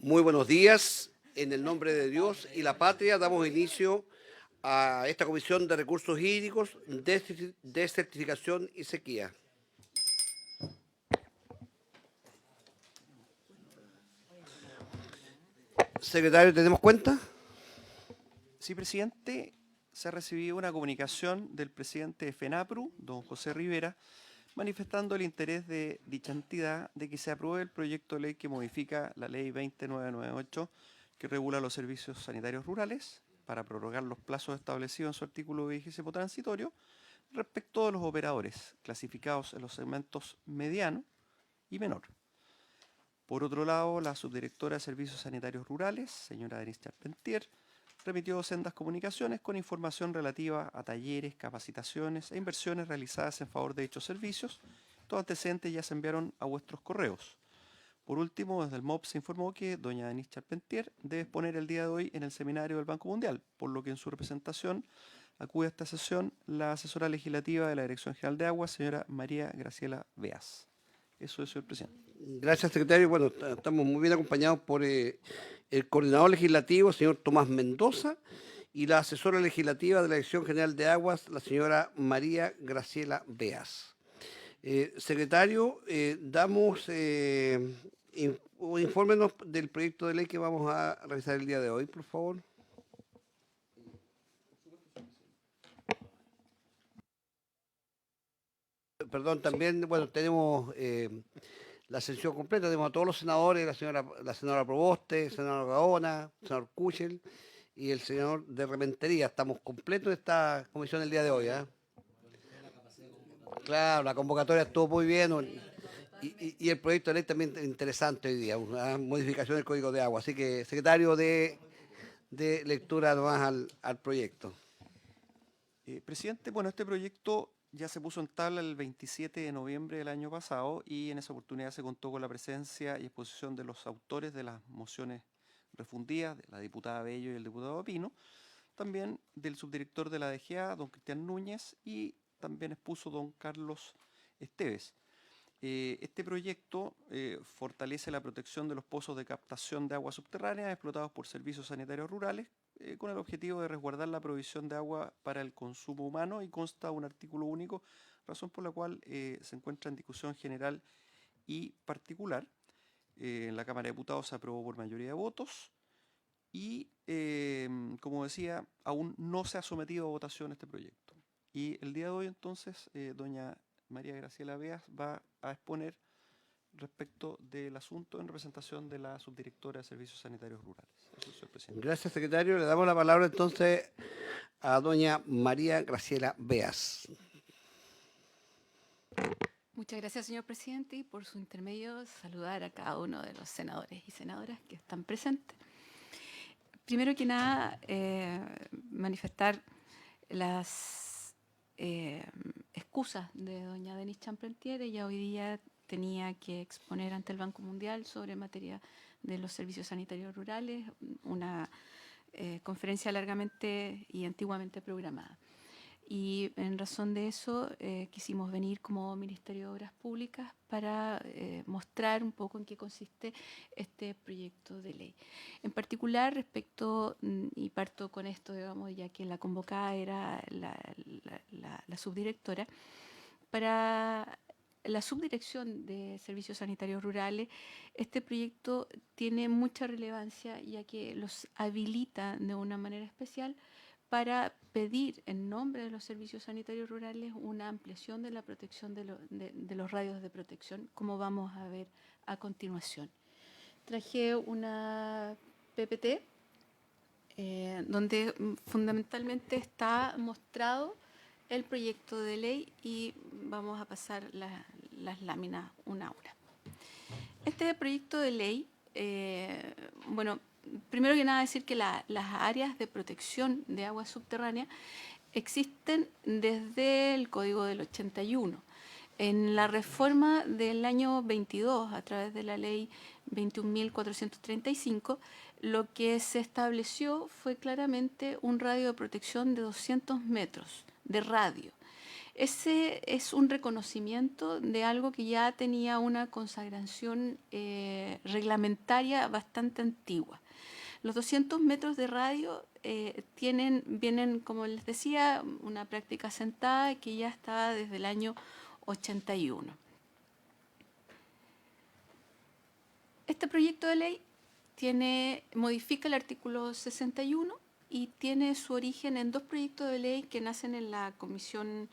Muy buenos días. En el nombre de Dios y la patria damos inicio a esta Comisión de Recursos Hídricos, Desertificación y Sequía. Secretario, ¿tenemos cuenta? Sí, presidente, se ha recibido una comunicación del presidente de FENAPRU, don José Rivera, manifestando el interés de dicha entidad de que se apruebe el proyecto de ley que modifica la ley 20998, que regula los servicios sanitarios rurales, para prorrogar los plazos establecidos en su artículo 20 transitorio, respecto de los operadores clasificados en los segmentos mediano y menor. Por otro lado, la subdirectora de Servicios Sanitarios Rurales, señora Denise Charpentier, remitió sendas comunicaciones con información relativa a talleres, capacitaciones e inversiones realizadas en favor de dichos servicios. Estos antecedentes ya se enviaron a vuestros correos. Por último, desde el MOP se informó que doña Denise Charpentier debe exponer el día de hoy en el seminario del Banco Mundial, por lo que en su representación acude a esta sesión la asesora legislativa de la Dirección General de Aguas, señora María Graciela Beas. Eso es, señor presidente. Gracias, secretario. Bueno, estamos muy bien acompañados por el coordinador legislativo, señor Tomás Mendoza, y la asesora legislativa de la Dirección General de Aguas, la señora María Graciela Beas. Secretario, infórmenos del proyecto de ley que vamos a revisar el día de hoy, por favor. Perdón, también, bueno, tenemos la sesión completa, tenemos a todos los senadores, la senadora Proboste, el senador Gaona, el senador Kuchel y el señor de Rementería. Estamos completos de esta comisión el día de hoy, ¿eh? Claro, la convocatoria estuvo muy bien y el proyecto de ley también interesante hoy día, una modificación del Código de Agua. Así que, secretario, de lectura nomás al proyecto. Presidente, bueno, este proyecto ya se puso en tabla el 27 de noviembre del año pasado y en esa oportunidad se contó con la presencia y exposición de los autores de las mociones refundidas, de la diputada Bello y el diputado Pino, también del subdirector de la DGA, don Cristian Núñez, y también expuso don Carlos Esteves. Este proyecto fortalece la protección de los pozos de captación de agua subterránea explotados por servicios sanitarios rurales con el objetivo de resguardar la provisión de agua para el consumo humano y consta un artículo único, razón por la cual se encuentra en discusión general y particular. En la Cámara de Diputados se aprobó por mayoría de votos y, como decía, aún no se ha sometido a votación este proyecto. Y el día de hoy, entonces, doña María Graciela Beas va a exponer respecto del asunto en representación de la subdirectora de Servicios Sanitarios Rurales. Eso es, señor presidente. Gracias, secretario. Le damos la palabra entonces a doña María Graciela Beas. Muchas gracias, señor presidente, y por su intermedio saludar a cada uno de los senadores y senadoras que están presentes. Primero que nada, manifestar las excusas de doña Denise Charpentier. Ella hoy día tenía que exponer ante el Banco Mundial sobre materia de los servicios sanitarios rurales, una conferencia largamente y antiguamente programada. Y en razón de eso quisimos venir como Ministerio de Obras Públicas para mostrar un poco en qué consiste este proyecto de ley. En particular respecto, y parto con esto, digamos, ya que la convocada era la subdirectora, para la Subdirección de Servicios Sanitarios Rurales, este proyecto tiene mucha relevancia ya que los habilita de una manera especial para pedir en nombre de los servicios sanitarios rurales una ampliación de la protección de los radios de protección, como vamos a ver a continuación. Traje una PPT donde fundamentalmente está mostrado el proyecto de ley y vamos a pasar las láminas una a una. Este proyecto de ley, bueno, primero que nada decir que las áreas de protección de agua subterránea existen desde el Código del 81. En la reforma del año 22, a través de la ley 21.435, lo que se estableció fue claramente un radio de protección de 200 metros de radio. Ese es un reconocimiento de algo que ya tenía una consagración reglamentaria bastante antigua. Los 200 metros de radio vienen, como les decía, una práctica sentada que ya estaba desde el año 81. Este proyecto de ley modifica el artículo 61 y tiene su origen en dos proyectos de ley que nacen en la Comisión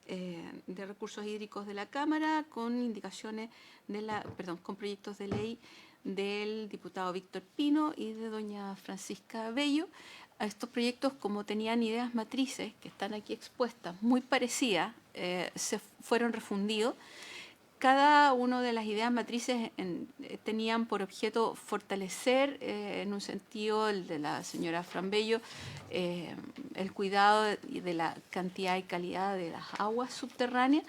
de Recursos Hídricos de la Cámara, con con proyectos de ley del diputado Víctor Pino y de doña Francisca Bello. A estos proyectos, como tenían ideas matrices que están aquí expuestas, muy parecidas, se fueron refundidos. Cada una de las ideas matrices tenían por objeto fortalecer, en un sentido, el de la señora Fran Bello, el cuidado de la cantidad y calidad de las aguas subterráneas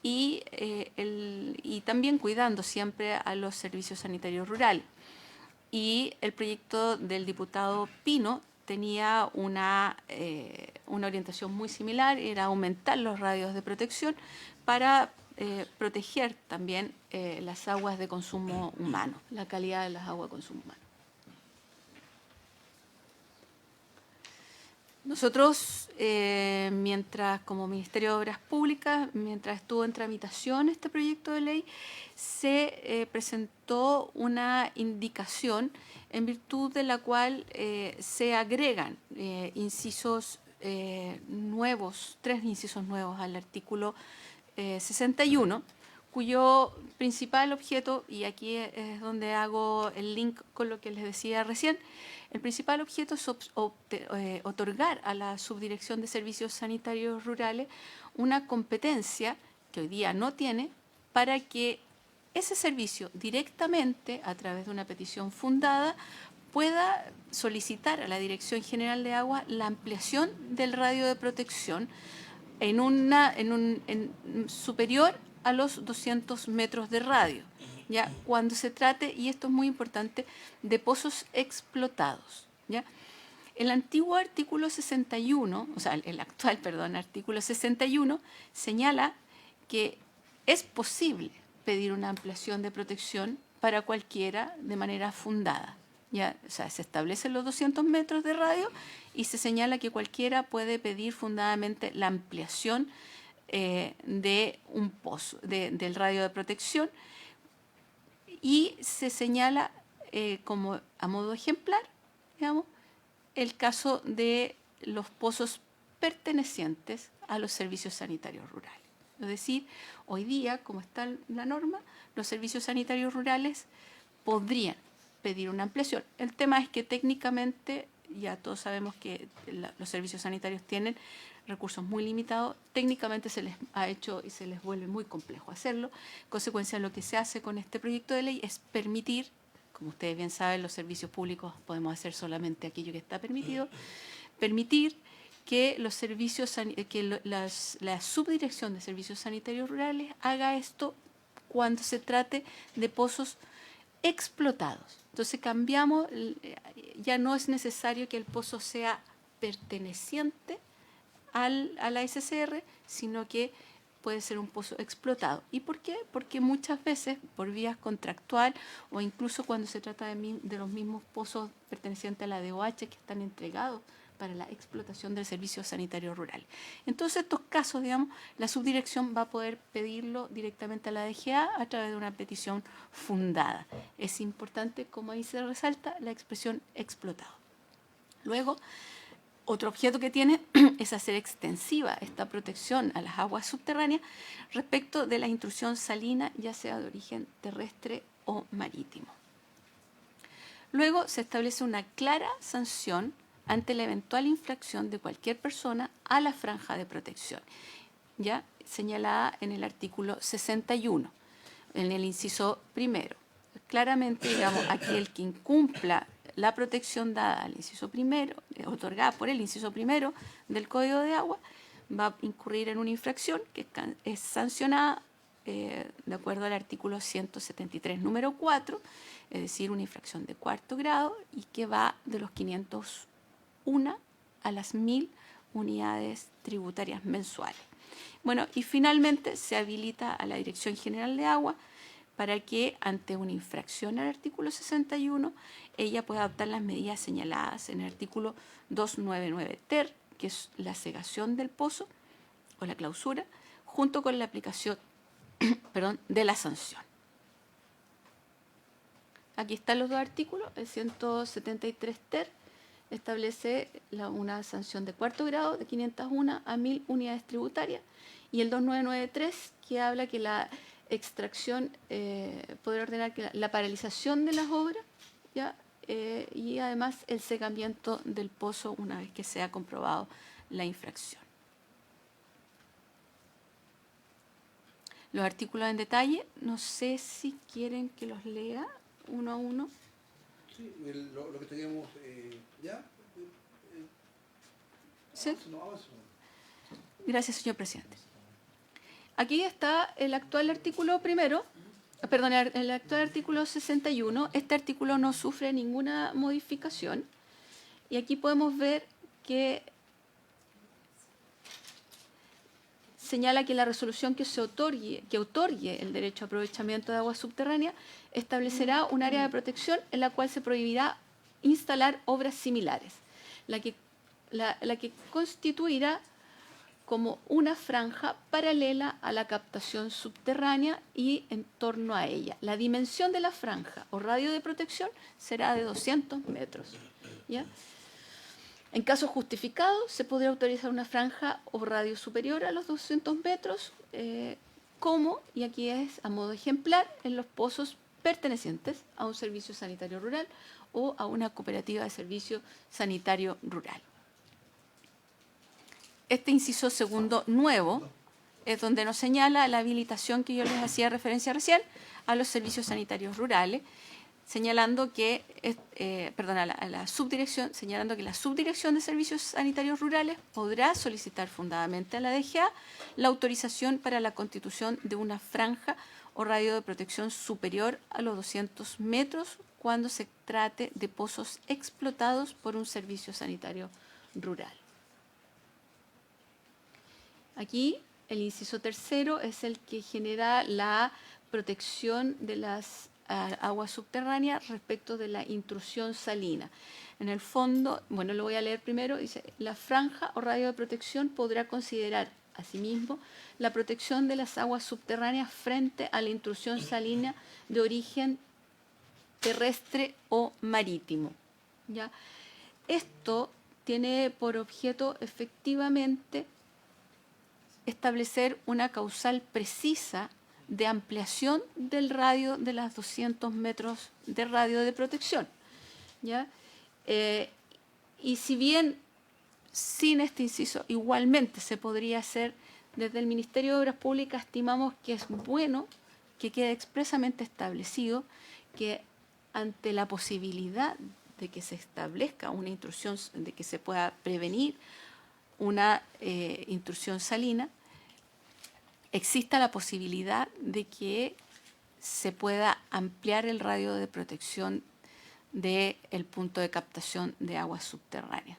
y también cuidando siempre a los servicios sanitarios rurales. Y el proyecto del diputado Pino tenía una orientación muy similar, era aumentar los radios de protección para proteger también las aguas de consumo humano, la calidad de las aguas de consumo humano. Nosotros, como Ministerio de Obras Públicas, mientras estuvo en tramitación este proyecto de ley, se presentó una indicación en virtud de la cual se agregan incisos nuevos, 3 incisos nuevos al artículo 61, cuyo principal objeto, y aquí es donde hago el link con lo que les decía recién, el principal objeto es otorgar a la Subdirección de Servicios Sanitarios Rurales una competencia que hoy día no tiene para que ese servicio directamente, a través de una petición fundada, pueda solicitar a la Dirección General de Agua la ampliación del radio de protección superior a los 200 metros de radio, ¿ya? Cuando se trate, y esto es muy importante, de pozos explotados, ¿ya? El antiguo artículo 61, o sea, el actual, perdón, artículo 61, señala que es posible pedir una ampliación de protección para cualquiera de manera fundada. ¿Ya? O sea, se establecen los 200 metros de radio y se señala que cualquiera puede pedir fundadamente la ampliación de un pozo, del radio de protección, y se señala como a modo ejemplar, digamos, el caso de los pozos pertenecientes a los servicios sanitarios rurales. Es decir, hoy día, como está la norma, los servicios sanitarios rurales podrían pedir una ampliación. El tema es que técnicamente, ya todos sabemos que los servicios sanitarios tienen recursos muy limitados, técnicamente se les ha hecho y se les vuelve muy complejo hacerlo. En consecuencia, lo que se hace con este proyecto de ley es permitir, como ustedes bien saben, los servicios públicos podemos hacer solamente aquello que está permitido, permitir que los servicios, la Subdirección de Servicios Sanitarios Rurales haga esto cuando se trate de pozos explotados. Entonces cambiamos, ya no es necesario que el pozo sea perteneciente a la SCR, sino que puede ser un pozo explotado. ¿Y por qué? Porque muchas veces, por vías contractual o incluso cuando se trata de los mismos pozos pertenecientes a la DOH que están entregados para la explotación del servicio sanitario rural. Entonces, estos casos, digamos, la subdirección va a poder pedirlo directamente a la DGA a través de una petición fundada. Es importante, como ahí se resalta, la expresión explotado. Luego, otro objeto que tiene es hacer extensiva esta protección a las aguas subterráneas respecto de la intrusión salina, ya sea de origen terrestre o marítimo. Luego, se establece una clara sanción ante la eventual infracción de cualquier persona a la franja de protección, ya señalada en el artículo 61, en el inciso primero. Claramente, digamos, aquel que incumpla la protección dada al inciso primero, otorgada por el inciso primero del Código de Agua, va a incurrir en una infracción que es sancionada de acuerdo al artículo 173, número 4, es decir, una infracción de 4º grado y que va de los 501 a las 1000 unidades tributarias mensuales. Bueno, y finalmente se habilita a la Dirección General de Agua para que ante una infracción al artículo 61, ella pueda adoptar las medidas señaladas en el artículo 299 ter, que es la cegación del pozo o la clausura, junto con la aplicación de la sanción. Aquí están los dos artículos. El 173 ter establece una sanción de cuarto grado de 501 a 1000 unidades tributarias, y el 2993 que habla que la extracción, poder ordenar que la paralización de las obras, ¿ya? Y además el cegamiento del pozo una vez que sea comprobado la infracción. Los artículos en detalle, no sé si quieren que los lea uno a uno. Sí, lo que teníamos ya. ¿Sí? Gracias, señor presidente. Aquí está el actual artículo primero, perdón, el actual artículo 61. Este artículo no sufre ninguna modificación. Y aquí podemos ver que señala que la resolución que otorgue el derecho a aprovechamiento de agua subterránea establecerá un área de protección en la cual se prohibirá instalar obras similares, la que constituirá como una franja paralela a la captación subterránea y en torno a ella. La dimensión de la franja o radio de protección será de 200 metros. ¿Ya? En caso justificado, se podrá autorizar una franja o radio superior a los 200 metros, como, y aquí es a modo ejemplar, en los pozos pertenecientes a un servicio sanitario rural o a una cooperativa de servicio sanitario rural. Este inciso segundo nuevo es donde nos señala la habilitación que yo les hacía referencia recién a los servicios sanitarios rurales, señalando que, a la subdirección, señalando que la Subdirección de Servicios Sanitarios Rurales podrá solicitar fundadamente a la DGA la autorización para la constitución de una franja o radio de protección superior a los 200 metros cuando se trate de pozos explotados por un servicio sanitario rural. Aquí el inciso tercero es el que genera la protección de las aguas subterráneas respecto de la intrusión salina. En el fondo, bueno, lo voy a leer primero, dice, la franja o radio de protección podrá considerar, asimismo, la protección de las aguas subterráneas frente a la intrusión salina de origen terrestre o marítimo. ¿Ya? Esto tiene por objeto efectivamente establecer una causal precisa de ampliación del radio de las 200 metros de radio de protección. ¿Ya? Y si bien sin este inciso igualmente se podría hacer, desde el Ministerio de Obras Públicas estimamos que es bueno que quede expresamente establecido que ante la posibilidad de que se establezca una intrusión, de que se pueda prevenir una intrusión salina, exista la posibilidad de que se pueda ampliar el radio de protección del punto de captación de aguas subterráneas.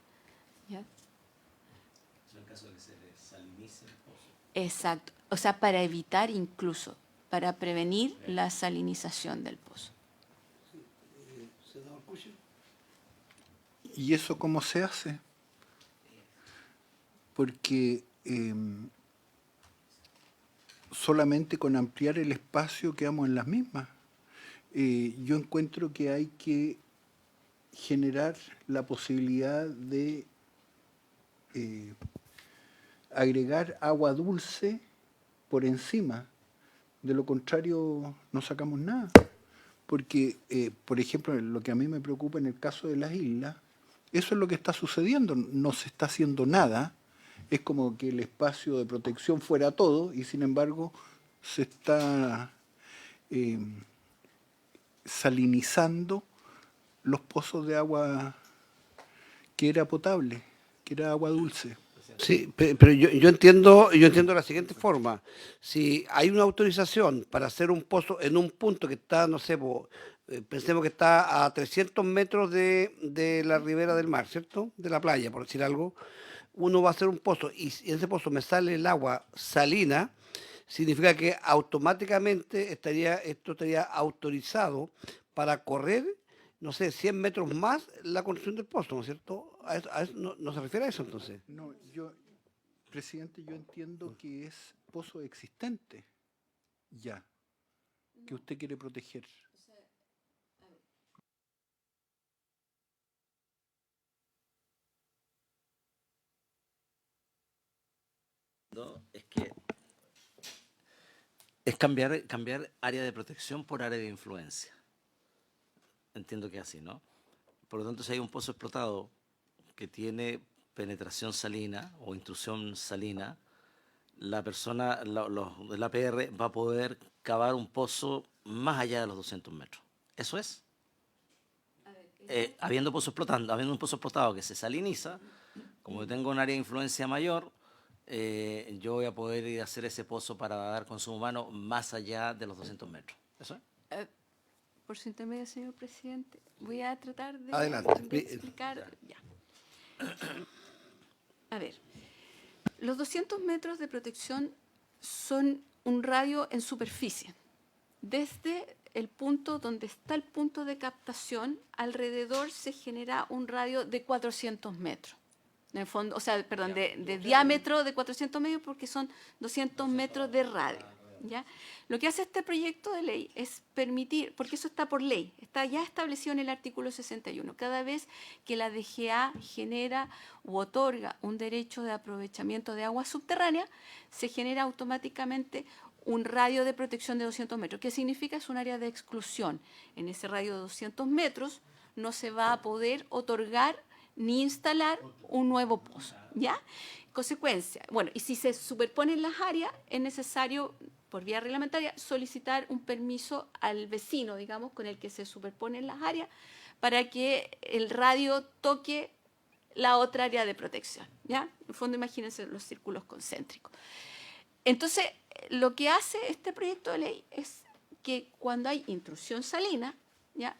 ¿Ya? En caso de que se desalinice el pozo. Exacto. O sea, para evitar incluso, para prevenir la salinización del pozo. Senador Cushing. ¿Y eso cómo se hace? Porque solamente con ampliar el espacio quedamos en las mismas. Yo encuentro que hay que generar la posibilidad de agregar agua dulce por encima. De lo contrario, no sacamos nada. Porque, por ejemplo, lo que a mí me preocupa en el caso de las islas, eso es lo que está sucediendo. No se está haciendo nada. Es como que el espacio de protección fuera todo y, sin embargo, se está salinizando los pozos de agua que era potable, que era agua dulce. Sí, pero yo entiendo de la siguiente forma. Si hay una autorización para hacer un pozo en un punto que está, no sé, pensemos que está a 300 metros de la ribera del mar, ¿cierto? De la playa, por decir algo. uno va a hacer un pozo y si en ese pozo me sale el agua salina, significa que automáticamente esto estaría autorizado para correr, no sé, 100 metros más la construcción del pozo, ¿no es cierto? ¿No se refiere a eso entonces? No, presidente, yo entiendo que es pozo existente ya, que usted quiere proteger. Es que es cambiar área de protección por área de influencia. Entiendo que es así, ¿no? Por lo tanto, si hay un pozo explotado que tiene penetración salina o intrusión salina, la persona, el APR va a poder cavar un pozo más allá de los 200 metros. ¿Eso es? Habiendo un pozo explotado que se saliniza, como yo tengo un área de influencia mayor, yo voy a poder ir a hacer ese pozo para dar consumo humano más allá de los 200 metros. ¿Eso es? Por su intermedio, señor presidente, voy a tratar de, Adelante. de explicar. Ya. A ver, los 200 metros de protección son un radio en superficie. Desde el punto donde está el punto de captación, alrededor se genera un radio de 400 metros. En el fondo, o sea, perdón, de diámetro de 400 metros porque son 200 metros de radio. ¿Ya? Lo que hace este proyecto de ley es permitir, porque eso está por ley, está ya establecido en el artículo 61, cada vez que la DGA genera u otorga un derecho de aprovechamiento de agua subterránea, se genera automáticamente un radio de protección de 200 metros. ¿Qué significa? Es un área de exclusión. En ese radio de 200 metros no se va a poder otorgar ni instalar un nuevo pozo. ¿Ya? Consecuencia, bueno, y si se superponen las áreas, es necesario, por vía reglamentaria, solicitar un permiso al vecino, digamos, con el que se superponen las áreas, para que el radio toque la otra área de protección. ¿Ya? En el fondo, imagínense los círculos concéntricos. Entonces, lo que hace este proyecto de ley es que cuando hay intrusión salina, ¿ya?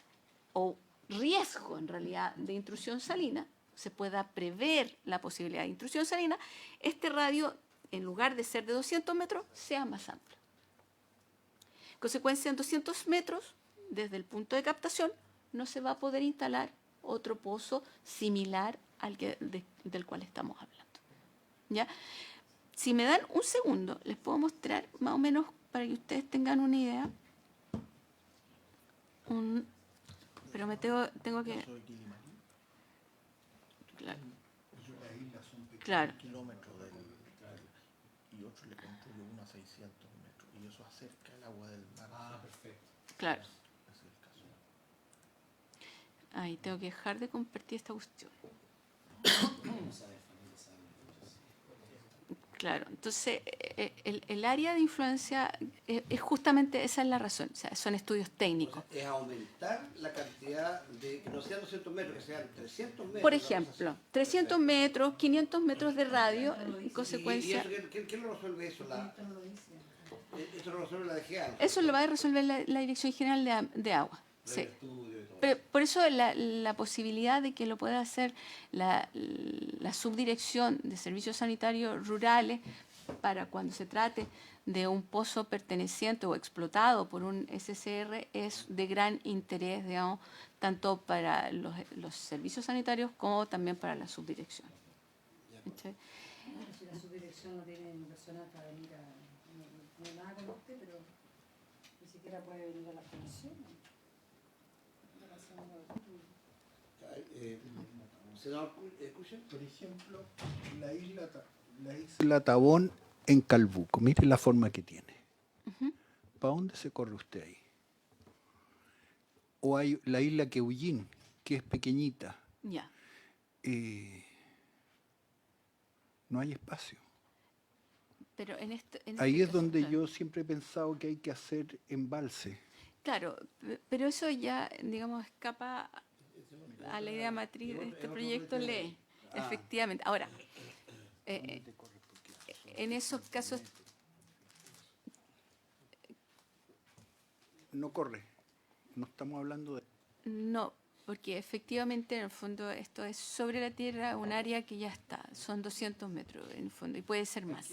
O riesgo en realidad de intrusión salina, se pueda prever la posibilidad de intrusión salina, este radio, en lugar de ser de 200 metros, sea más amplio. En consecuencia, en 200 metros, desde el punto de captación, no se va a poder instalar otro pozo similar al del cual estamos hablando. ¿Ya? Si me dan un segundo, les puedo mostrar más o menos para que ustedes tengan una idea. Pero me tengo que... Claro. Claro. Kilómetros y otro le construyó uno a 600 metros y eso acerca el agua del mar. Ah, perfecto. Claro. Ese es el caso. Ahí tengo que dejar de compartir esta cuestión. Claro, entonces el área de influencia es justamente esa es la razón, o sea, son estudios técnicos. Es aumentar la cantidad de, que no sean 200 metros, que sean 300 metros. Por ejemplo, 300 metros, 500 metros de radio, en ¿Y consecuencia... eso, ¿quién lo resuelve eso? ¿Eso lo resuelve la DGA? Eso lo va a resolver la Dirección General de Agua. Sí. Pero por eso la posibilidad de que lo pueda hacer la Subdirección de Servicios Sanitarios Rurales para cuando se trate de un pozo perteneciente o explotado por un SCR es de gran interés, digamos, tanto para los servicios sanitarios como también para la subdirección. ¿Sí? Si la subdirección no tiene personal para venir no hay nada con usted, pero ni siquiera puede venir a la comisión. Senador, escuchen. Por ejemplo, la isla Tabón en Calbuco. Mire la forma que tiene. ¿Para dónde se corre usted ahí? O hay la isla Queullín, que es pequeñita. Ya. No hay espacio. Pero en Ahí este es caso, donde claro. yo siempre he pensado que hay que hacer embalse. Claro, pero eso ya, digamos, escapa a la idea matriz de este proyecto de ley. Efectivamente. Ahora, en esos casos, No corre. No estamos hablando de... no, porque efectivamente en el fondo esto es sobre la tierra, un área que ya está, son 200 metros en el fondo y puede ser más.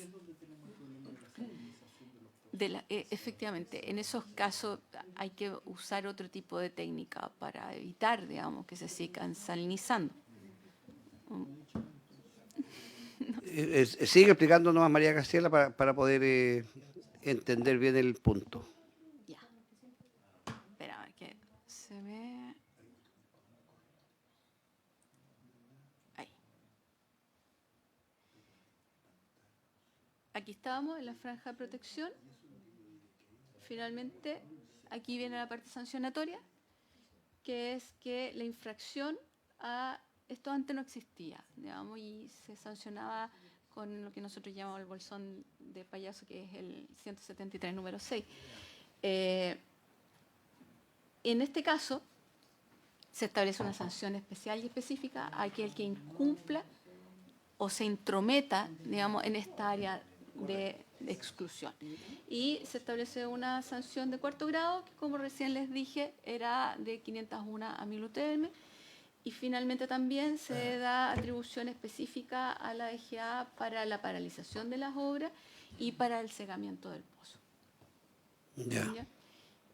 Efectivamente, en esos casos hay que usar otro tipo de técnica para evitar, digamos, que se sigan salinizando. Sigue explicando nomás María Graciela para poder entender bien el punto. Ya. Espera, que se ve. Ahí. Aquí estábamos en la franja de protección. Finalmente, aquí viene la parte sancionatoria, que es que la infracción a esto antes no existía, digamos, y se sancionaba con lo que nosotros llamamos el bolsón de payaso, que es el 173 número 6. En este caso, se establece una sanción especial y específica a aquel que incumpla o se intrometa, digamos, en esta área de exclusión. Y se establece una sanción de 4º grado, que como recién les dije, era de 501 a 1000 UTM. Y finalmente también se da atribución específica a la EGA para la paralización de las obras y para el cegamiento del pozo. Ya. ¿Ya?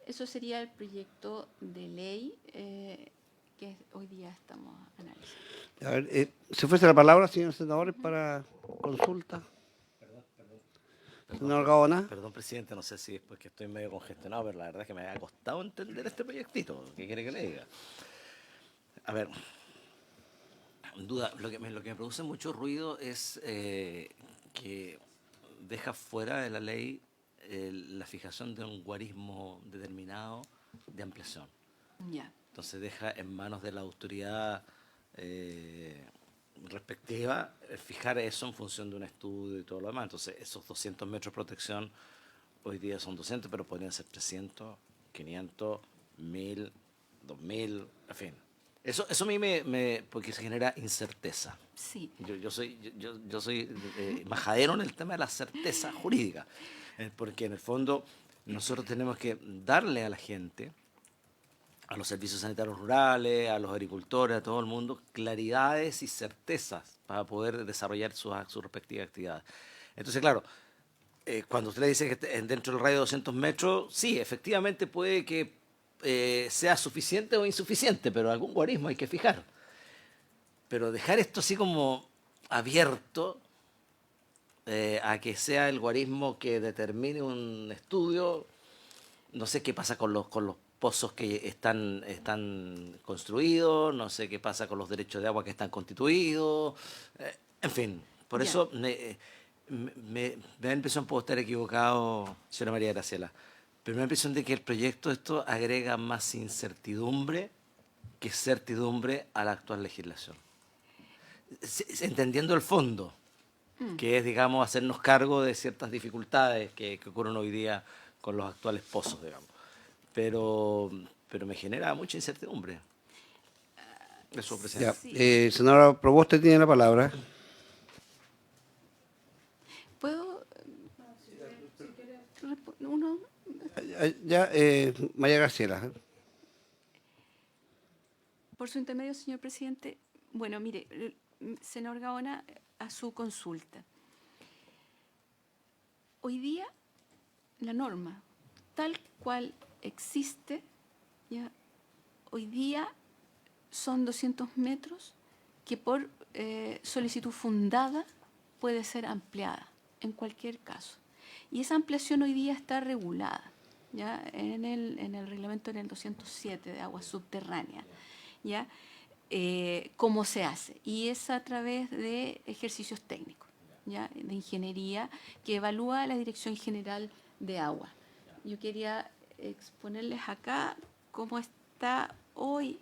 Eso sería el proyecto de ley que hoy día estamos analizando. A ver, ¿se ofrece la palabra, señores senadores, para consulta? Senador Gaona. Perdón, presidente, no sé si es porque estoy medio congestionado, pero la verdad es que me ha costado entender este proyectito. ¿Qué quiere que le diga? A ver, en duda, lo que me produce mucho ruido es que deja fuera de la ley la fijación de un guarismo determinado de ampliación. Ya. Entonces deja en manos de la autoridad respectiva fijar eso en función de un estudio y todo lo demás. Entonces esos 200 metros de protección hoy día son 200, pero podrían ser 300, 500, 1000, 2000, en fin. Eso a mí porque se genera incerteza. Sí. Yo soy majadero en el tema de la certeza jurídica, porque en el fondo nosotros tenemos que darle a la gente, a los servicios sanitarios rurales, a los agricultores, a todo el mundo, claridades y certezas para poder desarrollar sus respectivas actividades. Entonces, claro, cuando usted le dice que dentro del radio de 200 metros, sí, efectivamente puede que sea suficiente o insuficiente, pero algún guarismo hay que fijar. Pero dejar esto así como abierto a que sea el guarismo que determine un estudio, no sé qué pasa con los pozos que están construidos, no sé qué pasa con los derechos de agua que están constituidos, en fin, por Ya. eso me da la impresión, puedo estar equivocado, señora María Graciela, pero me da la impresión de que el proyecto esto agrega más incertidumbre que certidumbre a la actual legislación. Entendiendo el fondo, que es, digamos, hacernos cargo de ciertas dificultades que ocurren hoy día con los actuales pozos, digamos. Pero me genera mucha incertidumbre. Eso, Ya. presidente. Sí. Senadora Proboste tiene la palabra. ¿Puedo? Uno. Ya, María Graciela. Por su intermedio, señor presidente. Bueno, mire, senador Gaona, a su consulta. Hoy día, la norma, tal cual existe, ya, hoy día son 200 metros que por solicitud fundada puede ser ampliada en cualquier caso. Y esa ampliación hoy día está regulada, ¿ya? En el reglamento en el 207 de aguas subterráneas, ¿ya? Cómo se hace. Y es a través de ejercicios técnicos, ¿ya? De ingeniería que evalúa la Dirección General de Agua. Yo quería exponerles acá cómo está hoy.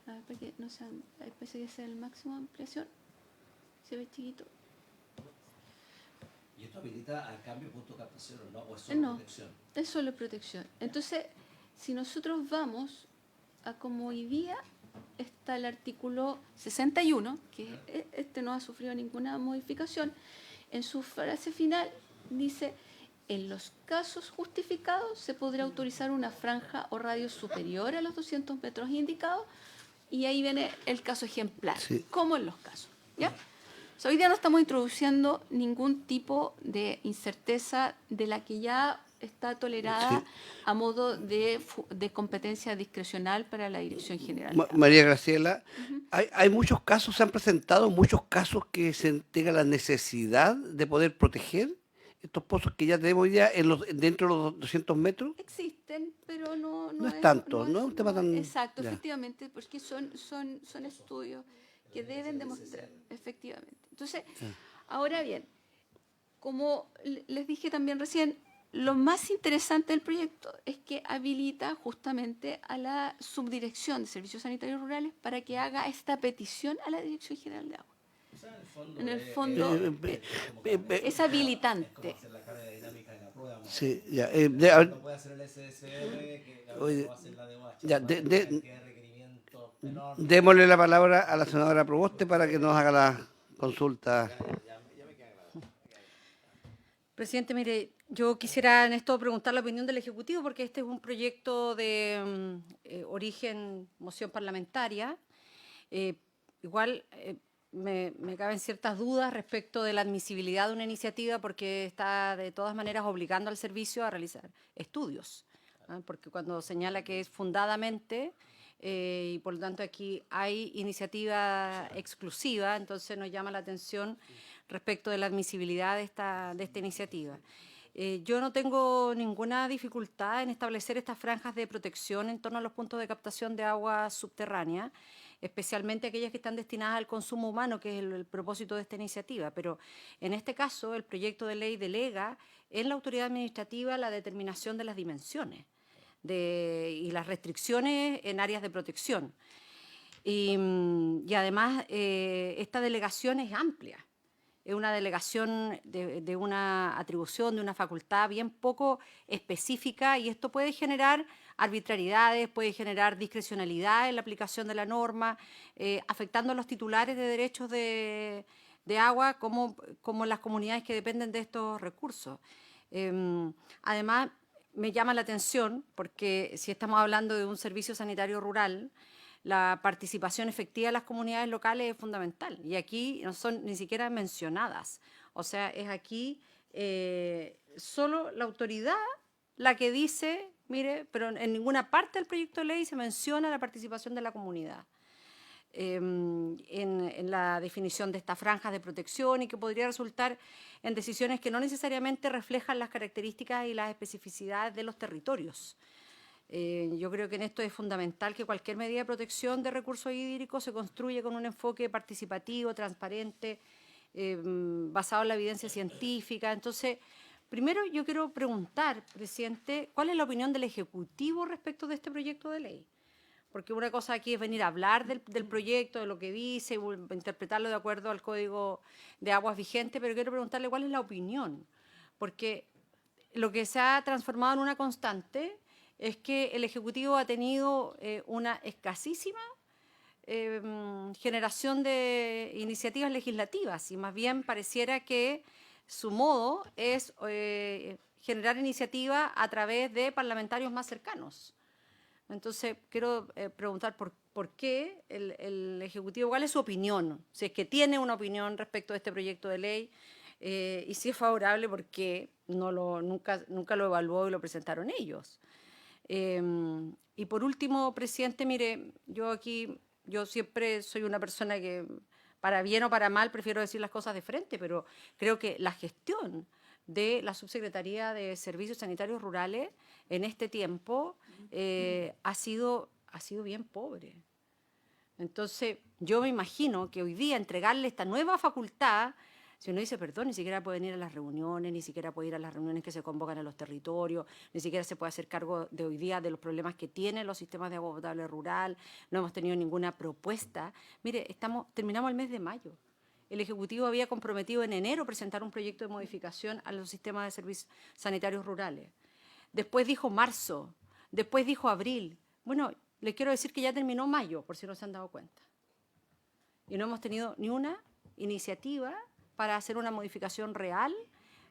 A ver, porque no sé, parece que es el máximo de ampliación. ¿Se ve chiquito? ¿Y esto habilita al cambio punto captación o no? ¿O es solo No, protección? es solo protección. Entonces, si nosotros vamos a como hoy día está el artículo 61, que este no ha sufrido ninguna modificación, en su frase final dice: en los casos justificados se podrá autorizar una franja o radio superior a los 200 metros indicados y ahí viene el caso ejemplar. Sí. ¿Cómo en los casos? ¿Ya? O sea, hoy día no estamos introduciendo ningún tipo de incerteza de la que ya está tolerada Sí. a modo de competencia discrecional para la Dirección General. María Graciela, hay muchos casos, se han presentado muchos casos que se tenga la necesidad de poder proteger estos pozos que ya tenemos hoy día dentro de los 200 metros. Existen, pero no, No es tanto, no es un tema no- tan- Exacto, ya. efectivamente, porque son estudios que deben demostrar, efectivamente. Entonces, ahora bien, como les dije también recién, lo más interesante del proyecto es que habilita justamente a la Subdirección de Servicios Sanitarios Rurales para que haga esta petición a la Dirección General de Agua. En el fondo, es habilitante. Sí, ya. Oye, ya, démosle la palabra a la senadora Proboste para que nos haga la consulta. Presidente, mire, yo quisiera en esto preguntar la opinión del Ejecutivo porque este es un proyecto de origen moción parlamentaria. Igual me caben ciertas dudas respecto de la admisibilidad de una iniciativa porque está de todas maneras obligando al servicio a realizar estudios, ¿ah? Porque cuando señala que es fundadamente y por lo tanto aquí hay iniciativa exclusiva, entonces nos llama la atención respecto de la admisibilidad de esta iniciativa. Yo no tengo ninguna dificultad en establecer estas franjas de protección en torno a los puntos de captación de agua subterránea, especialmente aquellas que están destinadas al consumo humano, que es el propósito de esta iniciativa. Pero en este caso, el proyecto de ley delega en la autoridad administrativa la determinación de las dimensiones y las restricciones en áreas de protección. Y además, esta delegación es amplia. Es una delegación de una atribución, de una facultad bien poco específica y esto puede generar arbitrariedades, puede generar discrecionalidad en la aplicación de la norma, afectando a los titulares de derechos de agua como las comunidades que dependen de estos recursos. Además, me llama la atención porque si estamos hablando de un servicio sanitario rural, la participación efectiva de las comunidades locales es fundamental y aquí no son ni siquiera mencionadas. O sea, es aquí solo la autoridad la que dice, mire, pero en ninguna parte del proyecto de ley se menciona la participación de la comunidad en la definición de estas franjas de protección y que podría resultar en decisiones que no necesariamente reflejan las características y las especificidades de los territorios. Yo creo que en esto es fundamental que cualquier medida de protección de recursos hídricos se construya con un enfoque participativo, transparente, basado en la evidencia científica. Entonces, primero yo quiero preguntar, presidente, ¿cuál es la opinión del Ejecutivo respecto de este proyecto de ley? Porque una cosa aquí es venir a hablar del proyecto, de lo que dice, interpretarlo de acuerdo al Código de Aguas vigente, pero quiero preguntarle cuál es la opinión. Porque lo que se ha transformado en una constante es que el Ejecutivo ha tenido una escasísima generación de iniciativas legislativas y más bien pareciera que su modo es generar iniciativas a través de parlamentarios más cercanos. Entonces, quiero preguntar por qué el Ejecutivo, ¿cuál es su opinión? Si es que tiene una opinión respecto a este proyecto de ley y si es favorable, ¿por qué nunca lo evaluó y lo presentaron ellos? Y por último, presidente, mire, yo siempre soy una persona que, para bien o para mal, prefiero decir las cosas de frente, pero creo que la gestión de la Subsecretaría de Servicios Sanitarios Rurales en este tiempo ha sido bien pobre. Entonces, yo me imagino que hoy día entregarle esta nueva facultad, si uno dice, perdón, ni siquiera puede ir a las reuniones, ni siquiera puede ir a las reuniones que se convocan en los territorios, ni siquiera se puede hacer cargo de hoy día de los problemas que tienen los sistemas de agua potable rural, no hemos tenido ninguna propuesta. Mire, terminamos el mes de mayo. El Ejecutivo había comprometido en enero presentar un proyecto de modificación a los sistemas de servicios sanitarios rurales. Después dijo marzo, después dijo abril. Bueno, les quiero decir que ya terminó mayo, por si no se han dado cuenta. Y no hemos tenido ni una iniciativa para hacer una modificación real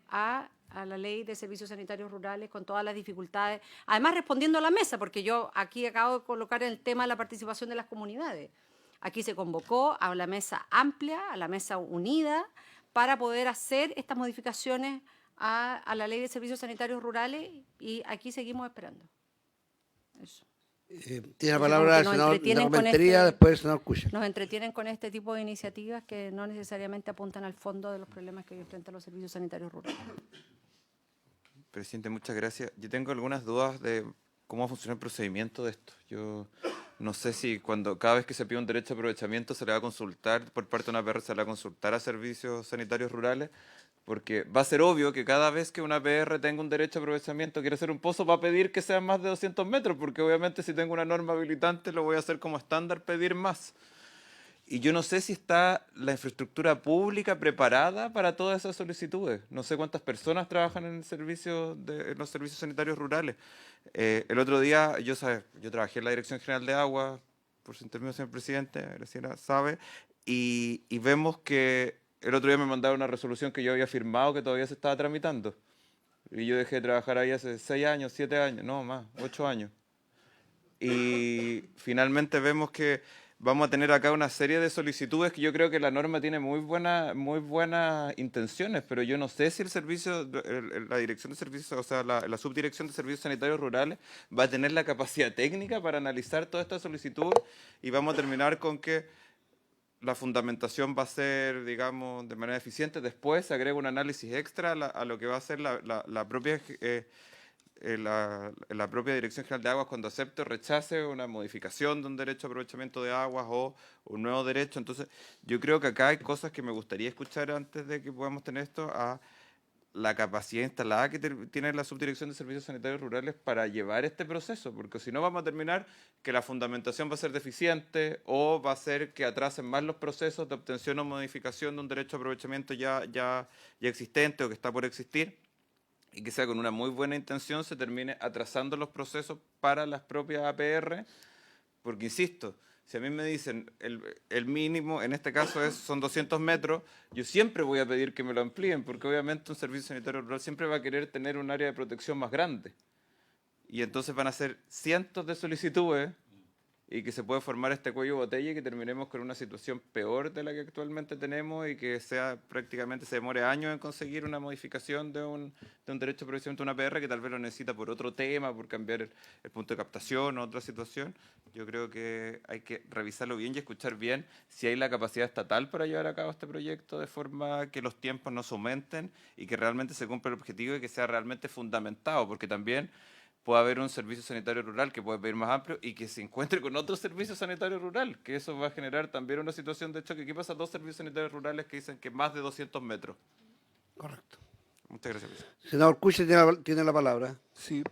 a la ley de servicios sanitarios rurales con todas las dificultades, además respondiendo a la mesa, porque yo aquí acabo de colocar el tema de la participación de las comunidades. Aquí se convocó a la mesa amplia, a la mesa unida, para poder hacer estas modificaciones a la ley de servicios sanitarios rurales, y aquí seguimos esperando. Eso. Tiene la Entonces, palabra como el que nos senador de entretienen con Rentería, después el senador Cushing. Nos entretienen con este tipo de iniciativas que no necesariamente apuntan al fondo de los problemas que hoy enfrentan los servicios sanitarios rurales. Presidente, muchas gracias. Yo tengo algunas dudas de cómo va a funcionar el procedimiento de esto. Yo no sé si cada vez que se pide un derecho de aprovechamiento se le va a consultar, por parte de una APR se le va a consultar a servicios sanitarios rurales, porque va a ser obvio que cada vez que una APR tenga un derecho de aprovechamiento, quiere hacer un pozo, va a pedir que sean más de 200 metros, porque obviamente si tengo una norma habilitante lo voy a hacer como estándar pedir más. Y yo no sé si está la infraestructura pública preparada para todas esas solicitudes. No sé cuántas personas trabajan en los servicios sanitarios rurales. El otro día yo trabajé en la Dirección General de Agua, por su intermedio, señor presidente, Graciela sabe, y vemos que el otro día me mandaron una resolución que yo había firmado que todavía se estaba tramitando. Y yo dejé de trabajar ahí hace 6 años, 7 años, no más, 8 años. Y finalmente vemos que vamos a tener acá una serie de solicitudes que yo creo que la norma tiene muy buenas intenciones, pero yo no sé si la dirección de servicios, o sea, la subdirección de servicios sanitarios rurales va a tener la capacidad técnica para analizar todas estas solicitudes, y vamos a terminar con que la fundamentación va a ser, digamos, de manera eficiente. Después se agrega un análisis extra a lo que va a ser la propia Dirección General de Aguas cuando acepte o rechace una modificación de un derecho de aprovechamiento de aguas o un nuevo derecho. Entonces, yo creo que acá hay cosas que me gustaría escuchar antes de que podamos tener esto, a la capacidad instalada que tiene la Subdirección de Servicios Sanitarios Rurales para llevar este proceso, porque si no vamos a terminar que la fundamentación va a ser deficiente o va a ser que atrasen más los procesos de obtención o modificación de un derecho de aprovechamiento ya existente o que está por existir, y que sea con una muy buena intención se termine atrasando los procesos para las propias APR, porque insisto, si a mí me dicen el mínimo, en este caso son 200 metros, yo siempre voy a pedir que me lo amplíen, porque obviamente un servicio sanitario rural siempre va a querer tener un área de protección más grande. Y entonces van a ser cientos de solicitudes y que se puede formar este cuello de botella y que terminemos con una situación peor de la que actualmente tenemos, y que prácticamente se demore años en conseguir una modificación de un derecho de aprovechamiento de una APR que tal vez lo necesita por otro tema, por cambiar el punto de captación o otra situación. Yo creo que hay que revisarlo bien y escuchar bien si hay la capacidad estatal para llevar a cabo este proyecto de forma que los tiempos no se aumenten y que realmente se cumpla el objetivo y que sea realmente fundamentado, porque también puede haber un servicio sanitario rural que puede pedir más amplio y que se encuentre con otro servicio sanitario rural, que eso va a generar también una situación de choque. ¿Qué pasa a 2 servicios sanitarios rurales que dicen que más de 200 metros? Correcto. Muchas gracias, presidente. Senador Cushing tiene la palabra. Sí.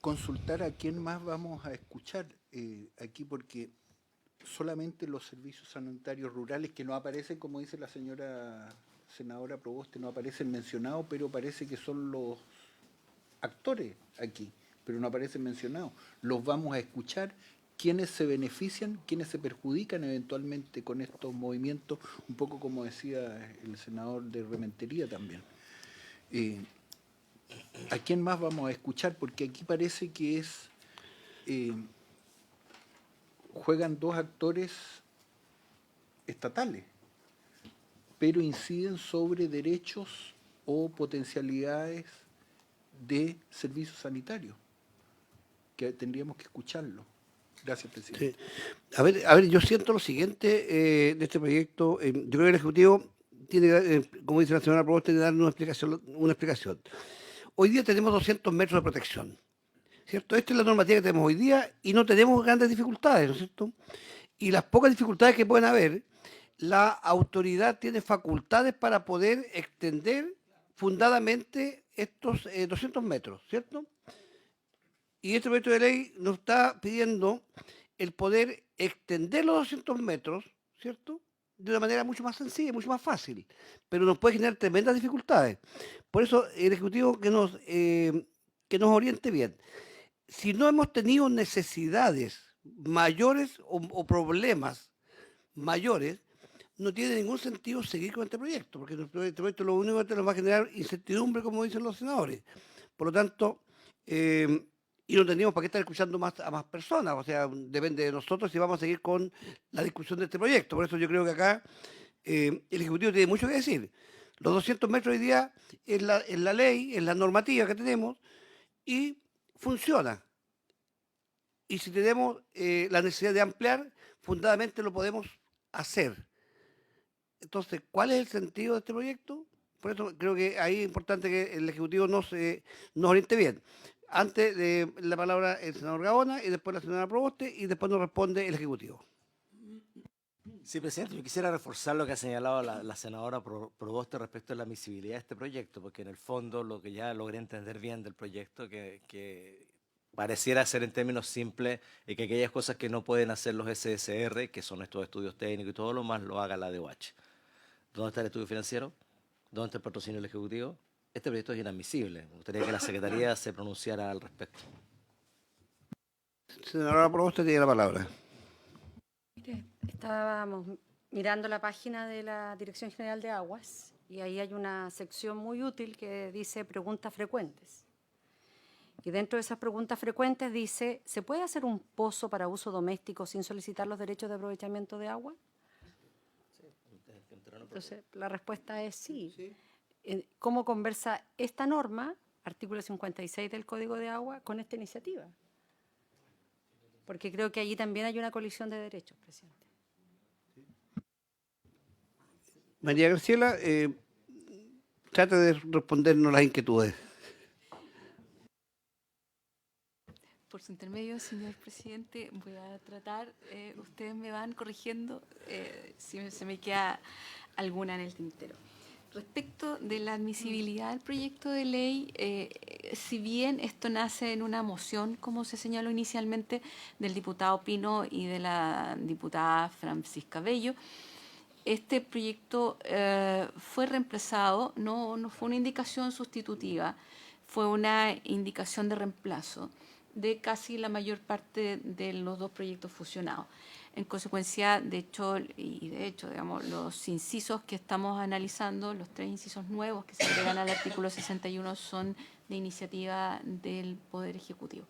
Consultar a quién más vamos a escuchar aquí, porque solamente los servicios sanitarios rurales, que no aparecen, como dice la señora senadora Proboste, no aparecen mencionados, pero parece que son los actores aquí, pero no aparecen mencionados. Los vamos a escuchar, quiénes se benefician, quiénes se perjudican eventualmente con estos movimientos, un poco como decía el senador de Rementería también. ¿A quién más vamos a escuchar? Porque aquí parece que juegan 2 actores estatales, pero inciden sobre derechos o potencialidades de servicios sanitarios, que tendríamos que escucharlo. Gracias, presidente. Sí. A ver, yo siento lo siguiente de este proyecto. Yo creo que el Ejecutivo tiene, como dice la señora Proboste, tiene que dar una explicación. Hoy día tenemos 200 metros de protección, ¿cierto? Esta es la normativa que tenemos hoy día y no tenemos grandes dificultades, ¿no es cierto? Y las pocas dificultades que pueden haber, la autoridad tiene facultades para poder extender fundadamente estos 200 metros, ¿cierto? Y este proyecto de ley nos está pidiendo el poder extender los 200 metros, ¿cierto?, de una manera mucho más sencilla, mucho más fácil, pero nos puede generar tremendas dificultades. Por eso el Ejecutivo que nos oriente bien. Si no hemos tenido necesidades mayores o problemas mayores, no tiene ningún sentido seguir con este proyecto, porque este proyecto lo único que nos va a generar incertidumbre, como dicen los senadores. Por lo tanto, y no tendríamos para qué estar escuchando a más personas, o sea, depende de nosotros si vamos a seguir con la discusión de este proyecto. Por eso yo creo que acá el Ejecutivo tiene mucho que decir. Los 200 metros hoy día es la ley, es la normativa que tenemos y funciona. Y si tenemos la necesidad de ampliar, fundadamente lo podemos hacer. Entonces, ¿cuál es el sentido de este proyecto? Por eso creo que ahí es importante que el Ejecutivo nos oriente bien. Antes de la palabra el senador Gaona y después la señora Proboste y después nos responde el Ejecutivo. Sí, presidente, yo quisiera reforzar lo que ha señalado la senadora Proboste respecto a la admisibilidad de este proyecto, porque en el fondo lo que ya logré entender bien del proyecto, que pareciera ser en términos simples, y que aquellas cosas que no pueden hacer los SSR, que son estos estudios técnicos y todo lo más, lo haga la DOH. ¿Dónde está el estudio financiero? ¿Dónde está el patrocinio del Ejecutivo? Este proyecto es inadmisible. Me gustaría que la Secretaría se pronunciara al respecto. Senadora Proboste tiene la palabra. Mire, estábamos mirando la página de la Dirección General de Aguas y ahí hay una sección muy útil que dice preguntas frecuentes. Y dentro de esas preguntas frecuentes dice, ¿se puede hacer un pozo para uso doméstico sin solicitar los derechos de aprovechamiento de agua? Entonces, la respuesta es sí. ¿Cómo conversa esta norma, artículo 56 del Código de Agua, con esta iniciativa? Porque creo que allí también hay una colisión de derechos, presidente. María Graciela, trate de respondernos las inquietudes. Por su intermedio, señor presidente, voy a tratar, ustedes me van corrigiendo si se me queda alguna en el tintero. Respecto de la admisibilidad del proyecto de ley, si bien esto nace en una moción, como se señaló inicialmente, del diputado Pino y de la diputada Francisca Bello, este proyecto fue reemplazado, no fue una indicación sustitutiva, fue una indicación de reemplazo de casi la mayor parte de los dos proyectos fusionados. En consecuencia, de hecho, digamos, los incisos que estamos analizando, los 3 incisos nuevos que se agregan al artículo 61 son de iniciativa del Poder Ejecutivo.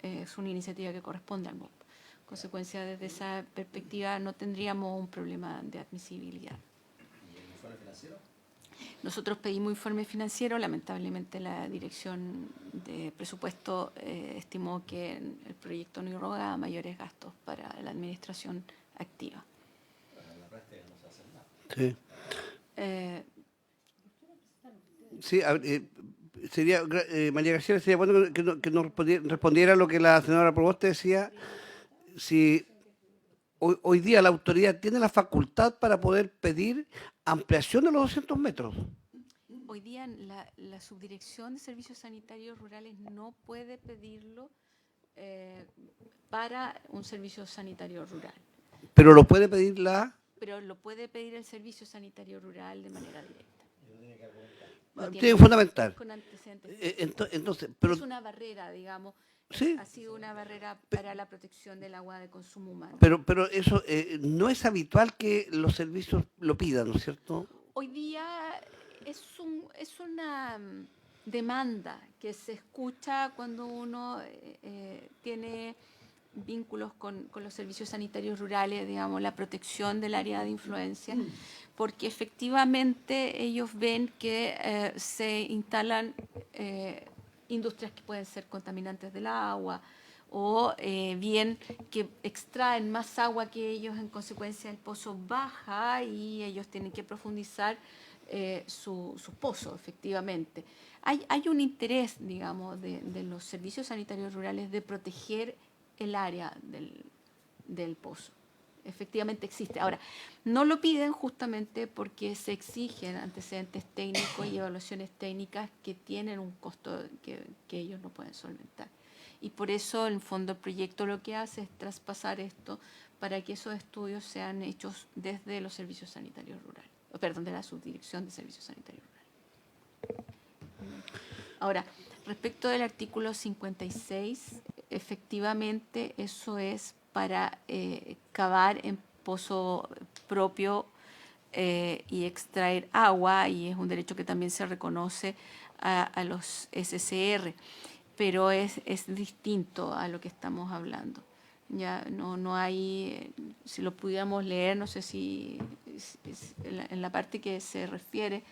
Es una iniciativa que corresponde al MOP. En consecuencia, desde esa perspectiva no tendríamos un problema de admisibilidad. ¿Y el informe financiero? Nosotros pedimos informe financiero, lamentablemente la Dirección de Presupuesto estimó que el proyecto no irroga mayores gastos para la administración activa. La práctica no se hace nada. Sí. Sí, sería, María García, sería bueno que nos respondiera lo que la senadora Proboste decía, si hoy día la autoridad tiene la facultad para poder pedir ampliación de los 200 metros. Hoy día la Subdirección de Servicios Sanitarios Rurales no puede pedirlo para un servicio sanitario rural. Pero lo puede pedir Pero lo puede pedir el Servicio Sanitario Rural de manera directa. tiene que fundamentar. Con antecedentes. Entonces, pero, es una barrera, digamos. Sí. Ha sido una barrera para la protección del agua de consumo humano. pero eso no es habitual que los servicios lo pidan, ¿no es cierto? Hoy día es una demanda que se escucha cuando uno tiene vínculos con los servicios sanitarios rurales, digamos, la protección del área de influencia, porque efectivamente ellos ven que se instalan industrias que pueden ser contaminantes del agua o bien que extraen más agua que ellos, en consecuencia el pozo baja y ellos tienen que profundizar su pozo, efectivamente. Hay un interés, digamos, de los servicios sanitarios rurales de proteger el área del pozo. Efectivamente existe. Ahora, no lo piden justamente porque se exigen antecedentes técnicos y evaluaciones técnicas que tienen un costo que ellos no pueden solventar. Y por eso, en el fondo, el proyecto lo que hace es traspasar esto para que esos estudios sean hechos desde los servicios sanitarios rurales, de la Subdirección de Servicios Sanitarios Rurales. Ahora, respecto del artículo 56, efectivamente eso es para cavar en pozo propio y extraer agua, y es un derecho que también se reconoce a los SCR, pero es distinto a lo que estamos hablando. Ya no hay, si lo pudiéramos leer, no sé si en la parte que se refiere,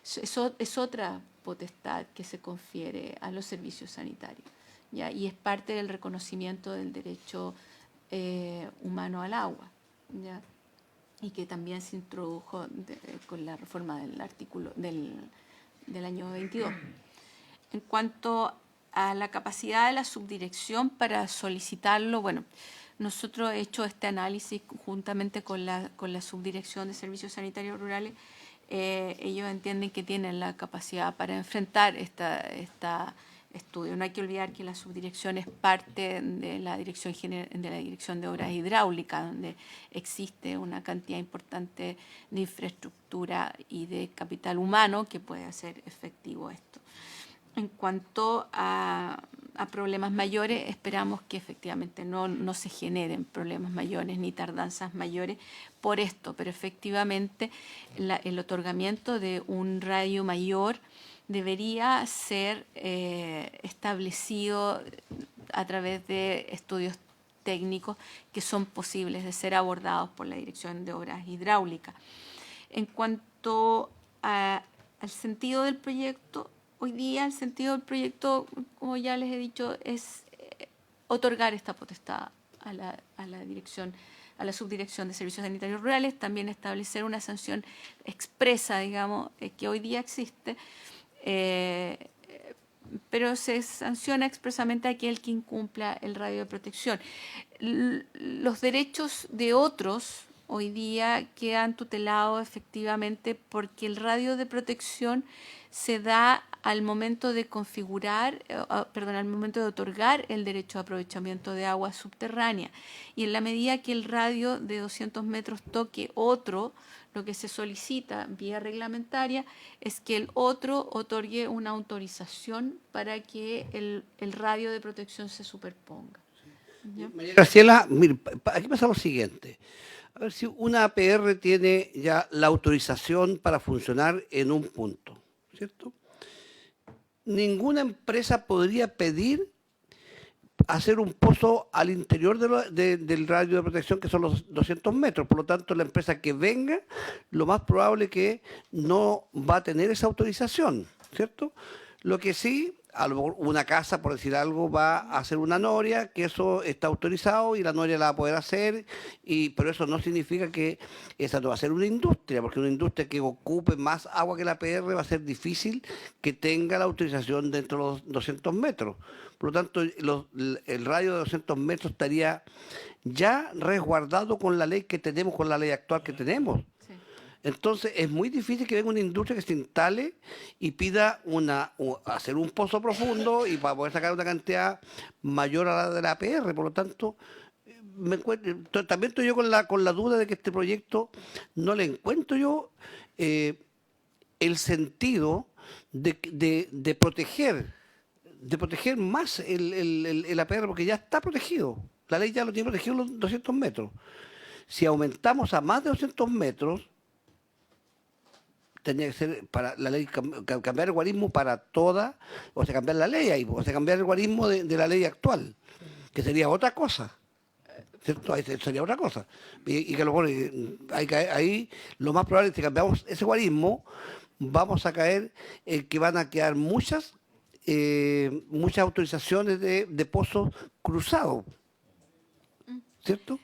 es otra potestad que se confiere a los servicios sanitarios, ¿ya? Y es parte del reconocimiento del derecho humano al agua, ¿ya? Y que también se introdujo con la reforma del artículo del año 22. En cuanto a la capacidad de la subdirección para solicitarlo, bueno, nosotros he hecho este análisis juntamente con la subdirección de servicios sanitarios rurales. Ellos entienden que tienen la capacidad para enfrentar este estudio. No hay que olvidar que la subdirección es parte de la Dirección de Obras Hidráulicas, donde existe una cantidad importante de infraestructura y de capital humano que puede hacer efectivo esto. En cuanto a problemas mayores, esperamos que efectivamente no se generen problemas mayores ni tardanzas mayores por esto, pero efectivamente el otorgamiento de un radio mayor debería ser establecido a través de estudios técnicos que son posibles de ser abordados por la Dirección de Obras Hidráulicas. En cuanto al sentido del proyecto, hoy día el sentido del proyecto, como ya les he dicho, es otorgar esta potestad a la dirección, a la Subdirección de Servicios Sanitarios Rurales, también establecer una sanción expresa, digamos, que hoy día existe, pero se sanciona expresamente a aquel que incumpla el radio de protección. Los derechos de otros hoy día quedan tutelados efectivamente porque el radio de protección se da al momento de al momento de otorgar el derecho a aprovechamiento de agua subterránea. Y en la medida que el radio de 200 metros toque otro, lo que se solicita vía reglamentaria es que el otro otorgue una autorización para que el radio de protección se superponga. ¿Ya? María Graciela, mire, aquí pasa lo siguiente. A ver si una APR tiene ya la autorización para funcionar en un punto, ¿cierto? Ninguna empresa podría pedir hacer un pozo al interior del radio de protección, que son los 200 metros. Por lo tanto, la empresa que venga, lo más probable que no va a tener esa autorización, ¿cierto? Lo que sí, a lo mejor una casa, por decir algo, va a hacer una noria, que eso está autorizado y la noria la va a poder hacer, pero eso no significa que esa no va a ser una industria, porque una industria que ocupe más agua que la PR va a ser difícil que tenga la autorización dentro de los 200 metros. Por lo tanto, el radio de 200 metros estaría ya resguardado con la ley que tenemos, con la ley actual que tenemos. Sí. Entonces, es muy difícil que venga una industria que se instale y pida hacer un pozo profundo y para poder sacar una cantidad mayor a la de la APR. Por lo tanto, también estoy yo con la duda de que este proyecto no le encuentro yo el sentido de proteger más el APR, porque ya está protegido. La ley ya lo tiene protegido los 200 metros. Si aumentamos a más de 200 metros, tenía que ser para la ley cambiar el guarismo para toda, o sea, cambiar la ley ahí, o sea, cambiar el guarismo de la ley actual, que sería otra cosa, ¿cierto? Ahí sería otra cosa. Y que a lo mejor ahí lo más probable es que si cambiamos ese guarismo, vamos a caer en que van a quedar muchas autorizaciones de pozos cruzados, ¿cierto?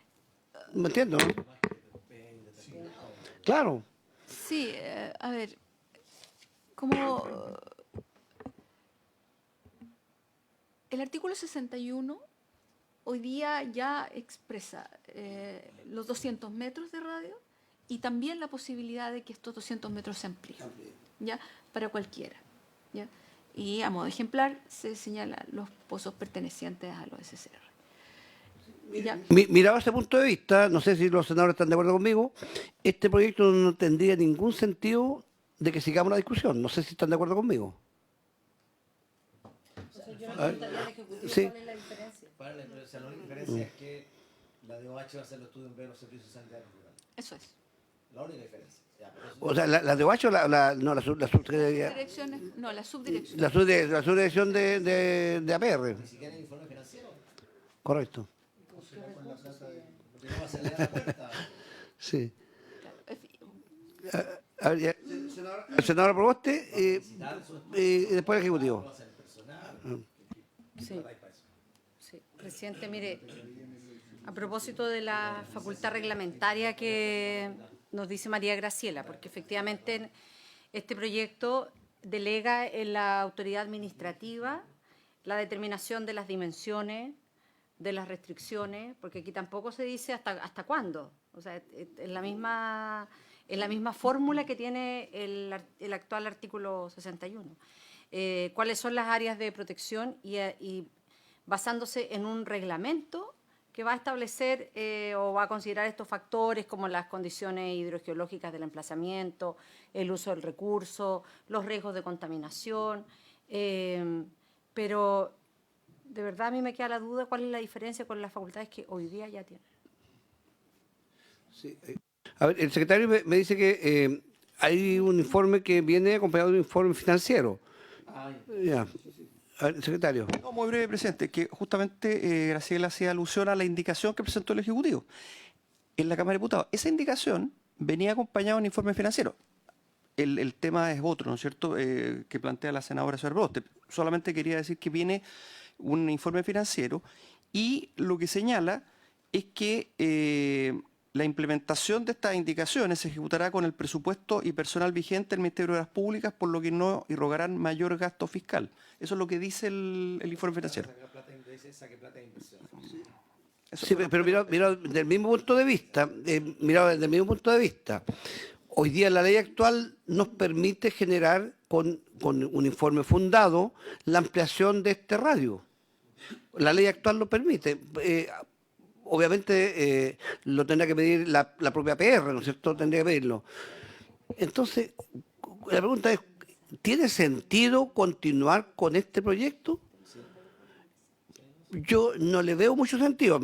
¿Me entiendo? ¿No? Claro. Sí, a ver, como el artículo 61 hoy día ya expresa los 200 metros de radio y también la posibilidad de que estos 200 metros se amplíen, ¿ya? Para cualquiera, ¿ya? Y a modo ejemplar se señalan los pozos pertenecientes a los SCR. Mirado ese punto de vista, no sé si los senadores están de acuerdo conmigo, este proyecto no tendría ningún sentido de que sigamos la discusión. No sé si están de acuerdo conmigo. Sí. ¿Cuál es la diferencia? La única diferencia es que la DOH va a hacer los estudios en los servicios sanitarios rurales. Eso es. La única diferencia. O sea, la de Ovacho, no, la subsecretaría, Direcciones, no, la subdirección. la subdirección de APR. Ni siquiera hay informe financiero. Correcto. Porque no va a salir a la puerta. Sí. Claro. A ver, ya. El senador Proboste y después el Ejecutivo. Sí. Sí. Presidente, mire, a propósito de la facultad reglamentaria que nos dice María Graciela, porque efectivamente este proyecto delega en la autoridad administrativa la determinación de las dimensiones, de las restricciones, porque aquí tampoco se dice hasta cuándo. O sea, en la misma fórmula que tiene el actual artículo 61. Cuáles son las áreas de protección y basándose en un reglamento que va a establecer o va a considerar estos factores como las condiciones hidrogeológicas del emplazamiento, el uso del recurso, los riesgos de contaminación, pero de verdad a mí me queda la duda cuál es la diferencia con las facultades que hoy día ya tienen. Sí, a ver, el secretario me dice que hay un informe que viene acompañado de un informe financiero. Ya. A ver, secretario. No, muy breve, presidente, que justamente Graciela hacía alusión a la indicación que presentó el Ejecutivo en la Cámara de Diputados. Esa indicación venía acompañada de un informe financiero. El tema es otro, ¿no es cierto?, que plantea la senadora Proboste. Solamente quería decir que viene un informe financiero y lo que señala es que la implementación de estas indicaciones se ejecutará con el presupuesto y personal vigente del Ministerio de Obras Públicas, por lo que no irrogarán mayor gasto fiscal. Eso es lo que dice el informe financiero. Sí, pero mira, desde el mismo punto de vista, hoy día la ley actual nos permite generar con un informe fundado la ampliación de este radio. La ley actual lo permite. Obviamente lo tendrá que pedir la propia PR, ¿no es cierto? Tendría que pedirlo. Entonces, la pregunta es, ¿tiene sentido continuar con este proyecto? Yo no le veo mucho sentido.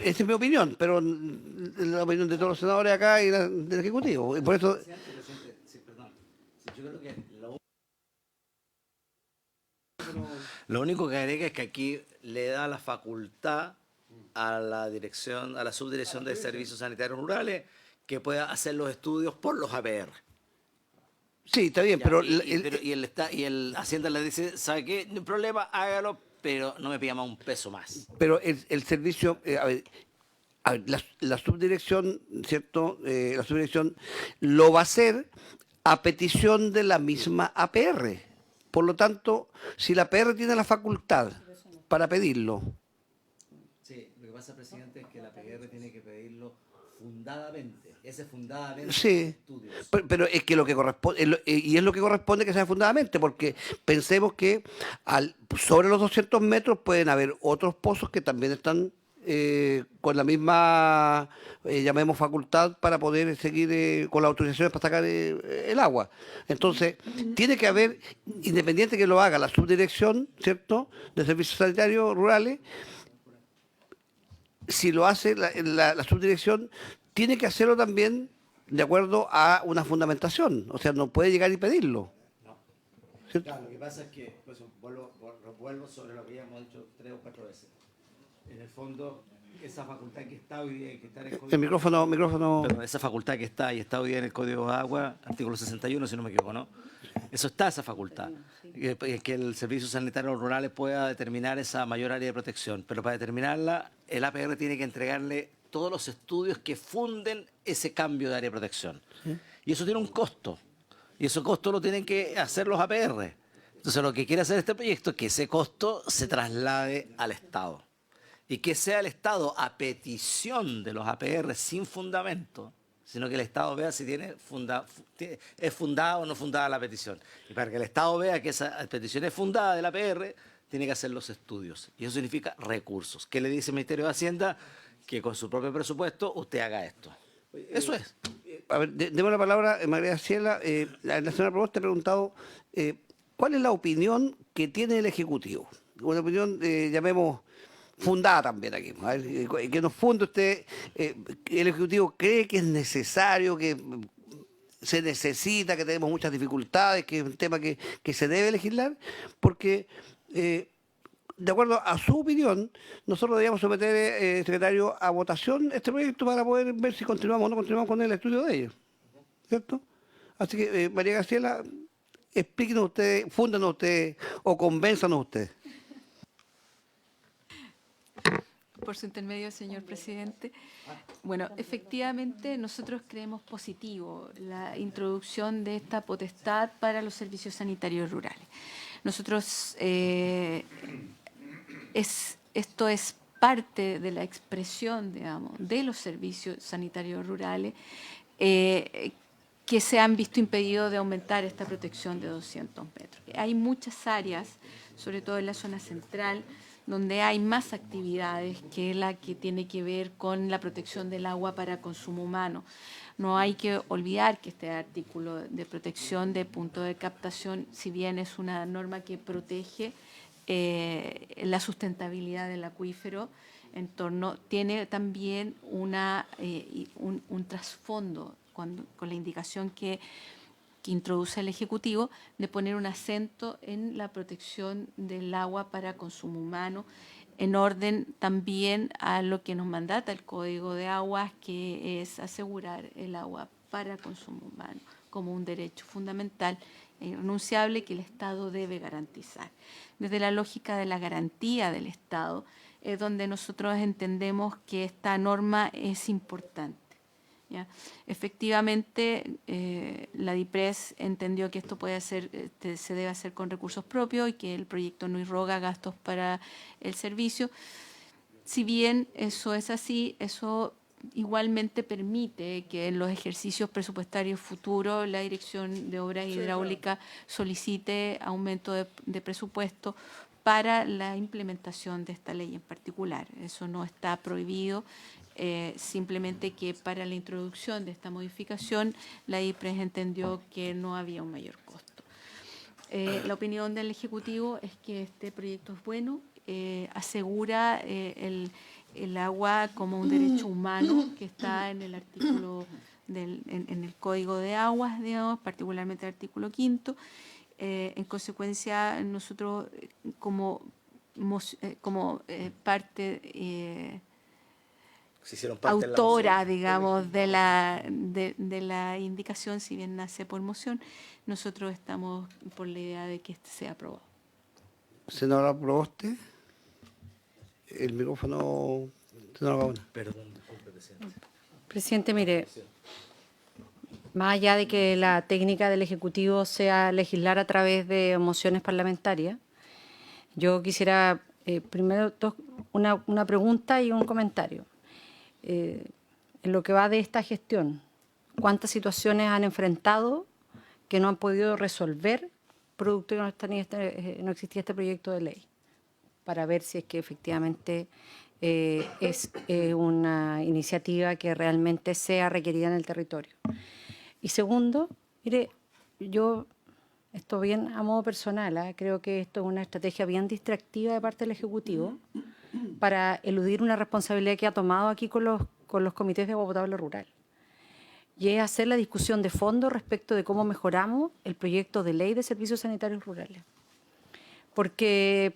Esa es mi opinión, pero la opinión de todos los senadores acá y del Ejecutivo. Y por eso... Sí, perdón. Yo creo que lo único que agrega es que aquí le da la facultad a la dirección, a la subdirección de servicios sanitarios rurales, que pueda hacer los estudios por los APR. Sí, está bien, Ya, pero... y el Hacienda le dice, ¿sabe qué? No hay problema, hágalo, pero no me pida más un peso más. Pero el servicio, a ver, la subdirección, ¿cierto? La subdirección lo va a hacer a petición de la misma APR. Por lo tanto, si la APR tiene la facultad para pedirlo, Sí, lo que pasa, presidente, es que la PR tiene que pedirlo fundadamente. Ese fundadamente sí, estudios. pero es que lo que corresponde, y es lo que corresponde que sea fundadamente, porque pensemos que sobre los 200 metros pueden haber otros pozos que también están con la misma, llamemos, facultad para poder seguir con las autorizaciones para sacar el agua. Entonces, tiene que haber, independiente que lo haga la subdirección, ¿cierto?, de servicios sanitarios rurales, si lo hace la subdirección, tiene que hacerlo también de acuerdo a una fundamentación. O sea, no puede llegar y pedirlo. ¿Cierto? Claro, lo que pasa es que, pues, vuelvo sobre lo que ya hemos dicho 3 o 4 veces. En el fondo, esa facultad que está hoy día, que está en el Código... El micrófono... Perdón, esa facultad que está hoy día en el Código de Agua, artículo 61, si no me equivoco, ¿no? Eso está, esa facultad. Que el Servicio Sanitario Rurales pueda determinar esa mayor área de protección. Pero para determinarla, el APR tiene que entregarle todos los estudios que funden ese cambio de área de protección. ¿Sí? Y eso tiene un costo. Y ese costo lo tienen que hacer los APR. Entonces, lo que quiere hacer este proyecto es que ese costo se traslade al Estado. Y que sea el Estado, a petición de los APR, sin fundamento, sino que el Estado vea si es fundada o no fundada la petición. Y para que el Estado vea que esa petición es fundada del APR, tiene que hacer los estudios. Y eso significa recursos. ¿Qué le dice el Ministerio de Hacienda? Que con su propio presupuesto usted haga esto. Eso es. A ver, demos la palabra a María Graciela. La señora Proboste ha preguntado cuál es la opinión que tiene el Ejecutivo. Una opinión, llamemos, fundada también aquí. A ver, que nos funde usted. ¿El Ejecutivo cree que es necesario que se necesita, que tenemos muchas dificultades, que es un tema que se debe legislar, porque de acuerdo a su opinión, nosotros debíamos someter, secretario, a votación este proyecto para poder ver si continuamos o no continuamos con el estudio de ellos, ¿cierto? Así que, María Graciela, explíquenos ustedes, fúndanos ustedes o convénzanos ustedes. Por su intermedio, señor presidente. Bueno, efectivamente nosotros creemos positivo la introducción de esta potestad para los servicios sanitarios rurales. Nosotros, esto es parte de la expresión, digamos, de los servicios sanitarios rurales que se han visto impedidos de aumentar esta protección de 200 metros. Hay muchas áreas, sobre todo en la zona central, donde hay más actividades que la que tiene que ver con la protección del agua para consumo humano. No hay que olvidar que este artículo de protección de punto de captación, si bien es una norma que protege la sustentabilidad del acuífero, tiene también un trasfondo con la indicación que introduce el Ejecutivo de poner un acento en la protección del agua para consumo humano, en orden también a lo que nos mandata el Código de Aguas, que es asegurar el agua para consumo humano como un derecho fundamental e irrenunciable que el Estado debe garantizar. Desde la lógica de la garantía del Estado es donde nosotros entendemos que esta norma es importante. ¿Ya? Efectivamente, la DIPRES entendió que esto se debe hacer con recursos propios y que el proyecto no irroga gastos para el servicio. Si bien eso es así, eso igualmente permite que en los ejercicios presupuestarios futuros la Dirección de Obras Hidráulicas solicite aumento de presupuesto para la implementación de esta ley en particular. Eso no está prohibido. Simplemente que para la introducción de esta modificación la DIPRES entendió que no había un mayor costo. La opinión del Ejecutivo es que este proyecto es bueno, asegura el agua como un derecho humano que está en el artículo en el Código de Aguas, digamos, particularmente el artículo 5. En consecuencia, nosotros como parte autora, digamos, de la indicación, si bien nace por moción, nosotros estamos por la idea de que este sea aprobado. Senadora Proboste, el micrófono, senadora Gaona. Perdón, disculpe, presidente. Presidente, mire, más allá de que la técnica del Ejecutivo sea legislar a través de mociones parlamentarias, yo quisiera primero una pregunta y un comentario. En lo que va de esta gestión, ¿cuántas situaciones han enfrentado que no han podido resolver producto de que no existía este proyecto de ley? Para ver si es que efectivamente es una iniciativa que realmente sea requerida en el territorio. Y segundo, mire, yo, esto bien a modo personal, creo que esto es una estrategia bien distractiva de parte del Ejecutivo para eludir una responsabilidad que ha tomado aquí con los comités de agua potable rural. Y es hacer la discusión de fondo respecto de cómo mejoramos el proyecto de ley de servicios sanitarios rurales. Porque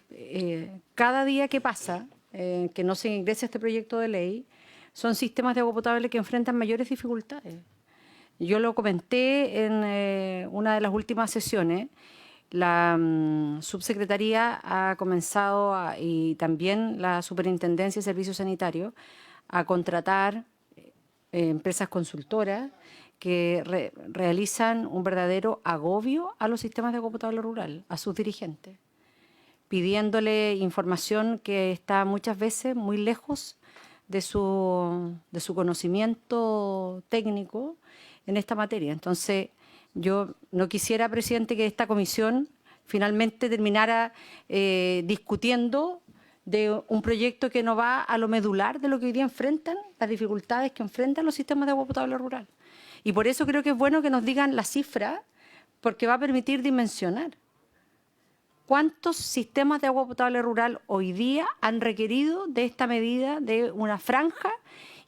cada día que pasa, que no se ingresa este proyecto de ley, son sistemas de agua potable que enfrentan mayores dificultades. Yo lo comenté en una de las últimas sesiones. La subsecretaría ha comenzado y también la Superintendencia de Servicios Sanitarios a contratar empresas consultoras que realizan un verdadero agobio a los sistemas de agua potable rural, a sus dirigentes, pidiéndole información que está muchas veces muy lejos de su conocimiento técnico en esta materia. Entonces, yo no quisiera, presidente, que esta comisión finalmente terminara discutiendo de un proyecto que no va a lo medular de lo que hoy día enfrentan, las dificultades que enfrentan los sistemas de agua potable rural. Y por eso creo que es bueno que nos digan la cifra, porque va a permitir dimensionar cuántos sistemas de agua potable rural hoy día han requerido de esta medida de una franja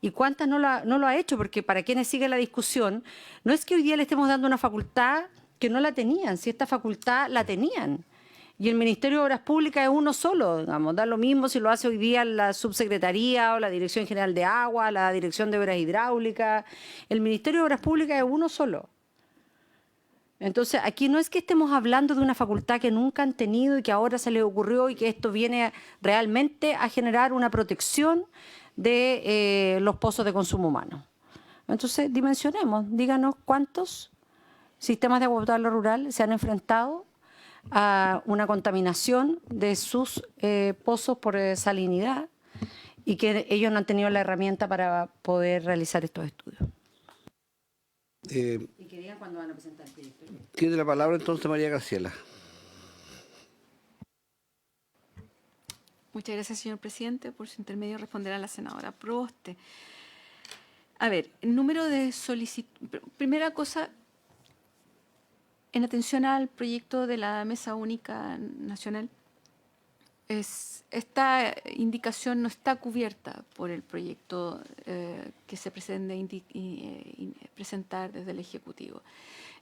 ¿Y cuántas no lo ha hecho? Porque para quienes siguen la discusión, no es que hoy día le estemos dando una facultad que no la tenían, si esta facultad la tenían. Y el Ministerio de Obras Públicas es uno solo, digamos, da lo mismo si lo hace hoy día la Subsecretaría o la Dirección General de Agua, la Dirección de Obras Hidráulicas. El Ministerio de Obras Públicas es uno solo. Entonces, aquí no es que estemos hablando de una facultad que nunca han tenido y que ahora se les ocurrió y que esto viene realmente a generar una protección de los pozos de consumo humano. Entonces, dimensionemos, díganos cuántos sistemas de agua potable rural se han enfrentado a una contaminación de sus pozos por salinidad y que ellos no han tenido la herramienta para poder realizar estos estudios. Y que digan cuándo van a presentar el proyecto. Tiene la palabra entonces María Graciela. Muchas gracias, señor presidente. Por su intermedio responder a la senadora Proboste. A ver, el número de solicitudes. Primera cosa, en atención al proyecto de la Mesa Única Nacional, esta indicación no está cubierta por el proyecto que se pretende presentar desde el Ejecutivo.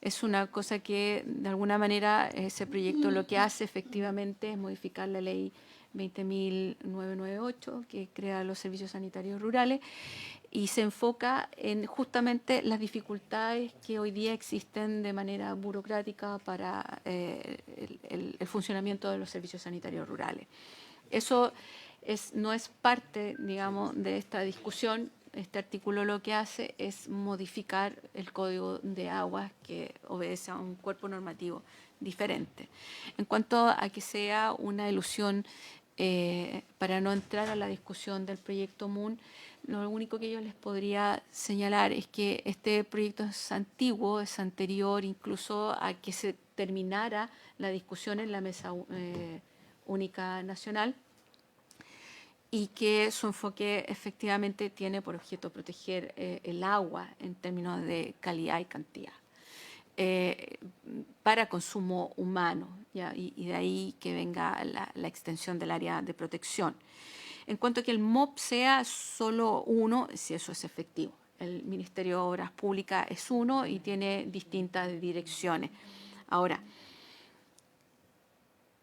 Es una cosa que, de alguna manera, ese proyecto lo que hace efectivamente es modificar la ley 20.998, que crea los servicios sanitarios rurales, y se enfoca en justamente las dificultades que hoy día existen de manera burocrática para el funcionamiento de los servicios sanitarios rurales. Eso no es parte, digamos, de esta discusión. Este artículo lo que hace es modificar el Código de Aguas, que obedece a un cuerpo normativo diferente. En cuanto a que sea una ilusión, para no entrar a la discusión del proyecto MUN, lo único que yo les podría señalar es que este proyecto es antiguo, es anterior incluso a que se terminara la discusión en la Mesa Única Nacional, y que su enfoque efectivamente tiene por objeto proteger el agua en términos de calidad y cantidad para consumo humano, ¿ya? Y de ahí que venga la extensión del área de protección. En cuanto a que el MOP sea solo uno, si eso es efectivo. El Ministerio de Obras Públicas es uno y tiene distintas direcciones. Ahora,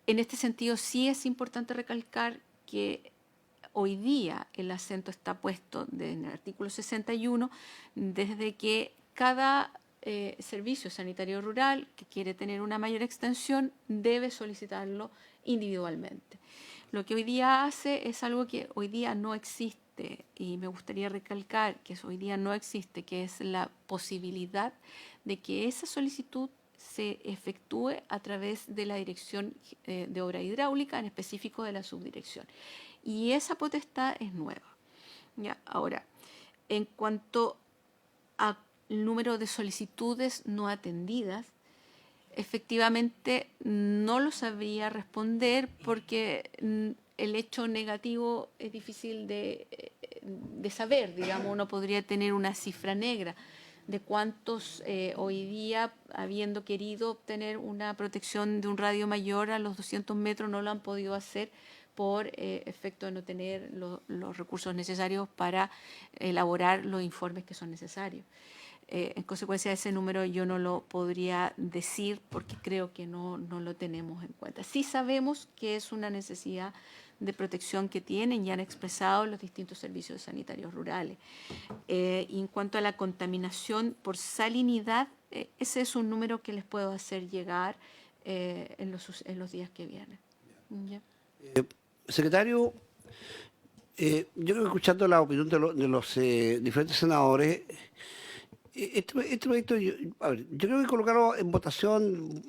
en este sentido sí es importante recalcar que hoy día el acento está puesto en el artículo 61, desde que cada servicio sanitario rural que quiere tener una mayor extensión debe solicitarlo individualmente. Lo que hoy día hace es algo que hoy día no existe, y me gustaría recalcar que hoy día no existe, que es la posibilidad de que esa solicitud se efectúe a través de la Dirección de Obra Hidráulica, en específico de la subdirección. Y esa potestad es nueva. ¿Ya? Ahora, en cuanto al número de solicitudes no atendidas, efectivamente no lo sabría responder porque el hecho negativo es difícil de saber, digamos, uno podría tener una cifra negra de cuántos hoy día, habiendo querido obtener una protección de un radio mayor a los 200 metros, no lo han podido hacer por efecto de no tener los recursos necesarios para elaborar los informes que son necesarios. En consecuencia, ese número yo no lo podría decir porque creo que no lo tenemos en cuenta. Sí sabemos que es una necesidad de protección que tienen y han expresado los distintos servicios sanitarios rurales. Y en cuanto a la contaminación por salinidad, ese es un número que les puedo hacer llegar en los días que vienen. ¿Ya? Secretario, yo creo que escuchando la opinión de los diferentes senadores, este proyecto, yo creo que colocarlo en votación,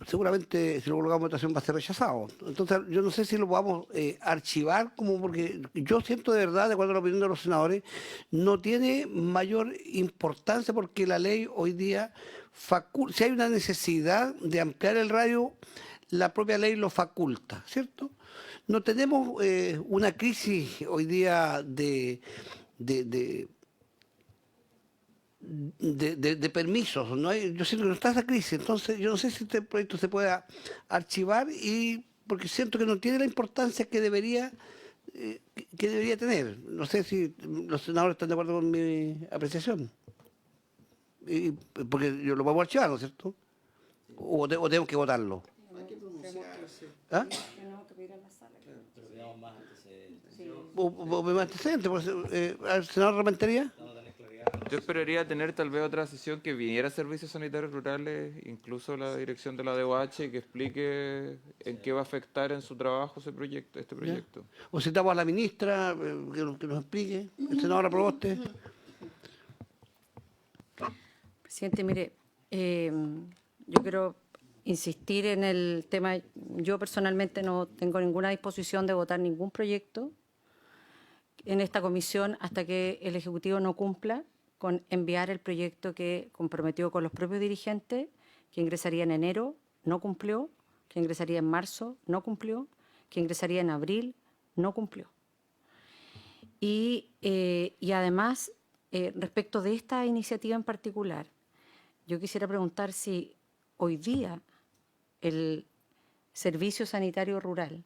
seguramente si lo colocamos en votación va a ser rechazado. Entonces, yo no sé si lo podamos archivar, porque yo siento de verdad, de acuerdo a la opinión de los senadores, no tiene mayor importancia porque la ley hoy día, si hay una necesidad de ampliar el radio, la propia ley lo faculta, ¿cierto? No tenemos una crisis hoy día de permisos, ¿no? Yo siento que no está esa crisis, entonces yo no sé si este proyecto se pueda archivar, porque siento que no tiene la importancia que debería que debería tener. No sé si los senadores están de acuerdo con mi apreciación. Porque yo lo podemos archivar, ¿no es cierto? O tenemos que votarlo. ¿Ah? O más antecedentes. Pues, senador Rementería. Yo esperaría tener tal vez otra sesión que viniera a Servicios Sanitarios Rurales, incluso la dirección de la DOH, y que explique en qué va a afectar en su trabajo este proyecto. O citamos a la ministra que nos explique. El senador Proboste. Presidente, mire, yo quiero insistir en el tema. Yo personalmente no tengo ninguna disposición de votar ningún proyecto en esta comisión hasta que el Ejecutivo no cumpla con enviar el proyecto que comprometió con los propios dirigentes, que ingresaría en enero, no cumplió, que ingresaría en marzo, no cumplió, que ingresaría en abril, no cumplió. Y además, respecto de esta iniciativa en particular, yo quisiera preguntar si hoy día el Servicio Sanitario Rural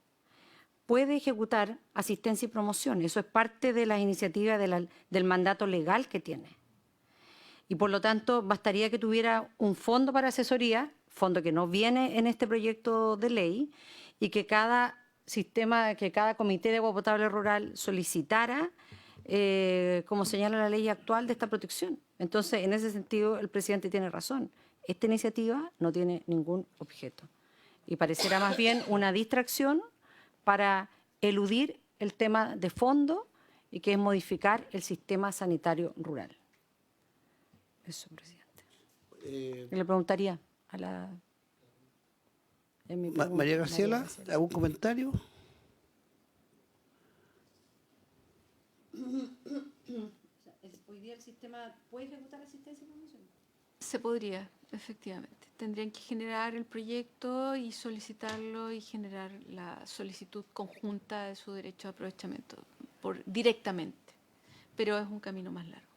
puede ejecutar asistencia y promoción. Eso es parte de las iniciativas del mandato legal que tiene. Y por lo tanto, bastaría que tuviera un fondo para asesoría, fondo que no viene en este proyecto de ley, y que cada comité de agua potable rural solicitara, como señala la ley actual, de esta protección. Entonces, en ese sentido, el presidente tiene razón. Esta iniciativa no tiene ningún objeto. Y parecerá más bien una distracción para eludir el tema de fondo, y que es modificar el sistema sanitario rural. Eso, presidente. Le preguntaría a la... María Graciela, ¿algún comentario? ¿Hoy día el sistema puede ejecutar asistencia y promoción? Se podría, efectivamente. Tendrían que generar el proyecto y solicitarlo y generar la solicitud conjunta de su derecho a aprovechamiento directamente. Pero es un camino más largo.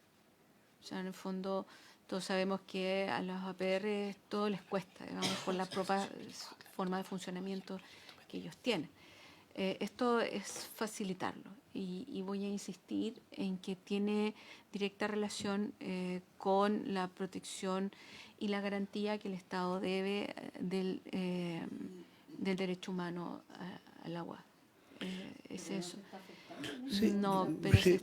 O sea, en el fondo, todos sabemos que a los APR todo les cuesta, digamos, por la propia forma de funcionamiento que ellos tienen. Esto es facilitarlo y voy a insistir en que tiene directa relación con la protección y la garantía que el Estado debe del derecho humano al agua. Es eso. Sí, No, pero sí,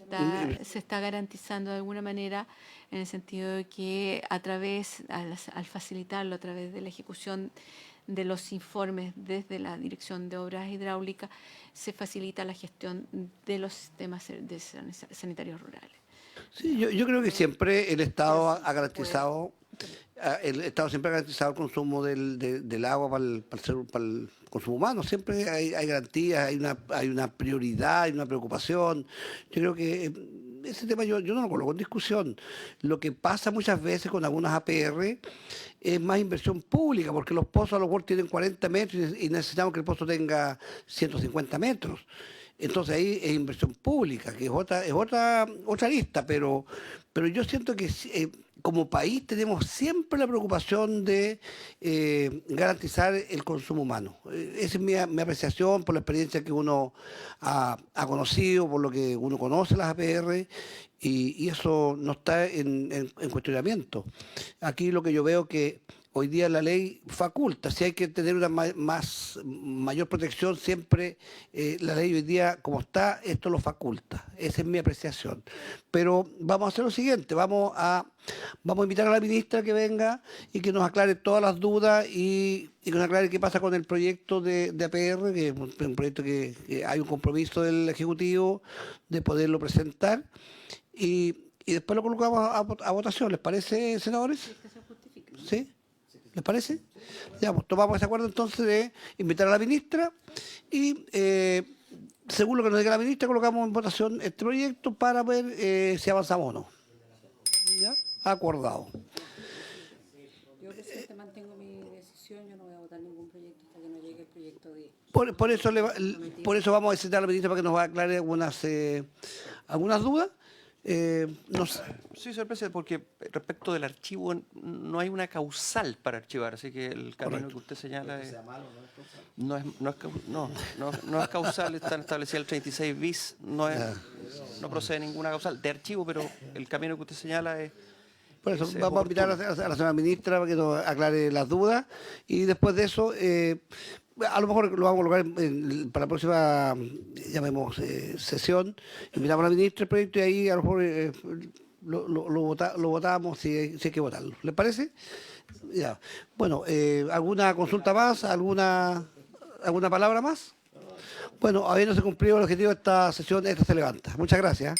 se está garantizando de alguna manera en el sentido de que al facilitarlo a través de la ejecución de los informes desde la Dirección de Obras Hidráulicas, se facilita la gestión de los sistemas sanitarios rurales. Sí, yo creo que siempre el Estado ha garantizado, el consumo del agua para el consumo humano. Siempre hay garantías, hay una prioridad, hay una preocupación. Yo creo que ese tema yo no lo coloco en discusión. Lo que pasa muchas veces con algunas APR es más inversión pública, porque los pozos a lo mejor tienen 40 metros y necesitamos que el pozo tenga 150 metros. Entonces ahí es inversión pública, que es otra lista, pero yo siento que como país tenemos siempre la preocupación de garantizar el consumo humano. Esa es mi apreciación por la experiencia que uno ha conocido, por lo que uno conoce las APR, y eso no está en cuestionamiento. Aquí lo que yo veo que hoy día la ley faculta, si hay que tener una mayor protección, siempre la ley hoy día, como está, esto lo faculta. Esa es mi apreciación. Pero vamos a hacer lo siguiente, vamos a invitar a la ministra que venga y que nos aclare todas las dudas y que nos aclare qué pasa con el proyecto de APR, que es un proyecto que hay un compromiso del Ejecutivo de poderlo presentar, y después lo colocamos a votación. ¿Les parece, senadores? ¿Sí? ¿Les parece? Ya, pues tomamos ese acuerdo entonces de invitar a la ministra y según lo que nos diga la ministra colocamos en votación este proyecto para ver si avanzamos o no. ¿Ya? Acordado. Yo, presidente, mantengo mi decisión. Yo no voy a votar ningún proyecto hasta que no llegue el proyecto de... Por eso vamos a visitar a la ministra para que nos aclare algunas dudas No sé. Sí, señor presidente, porque respecto del archivo no hay una causal para archivar, así que el camino que usted señala no es causal, está establecida el 36 bis, no procede ninguna causal de archivo, pero el camino que usted señala es... Por eso es vamos a invitar a la señora ministra para que nos aclare las dudas y después de eso, a lo mejor lo vamos a colocar para la próxima, llamemos, sesión, invitamos a la ministra del proyecto y ahí a lo mejor lo votamos si hay que votarlo. ¿Les parece? Ya. Bueno, ¿alguna consulta más? ¿Alguna palabra más? Bueno, habiéndose cumplido el objetivo de esta sesión, esta se levanta. Muchas gracias.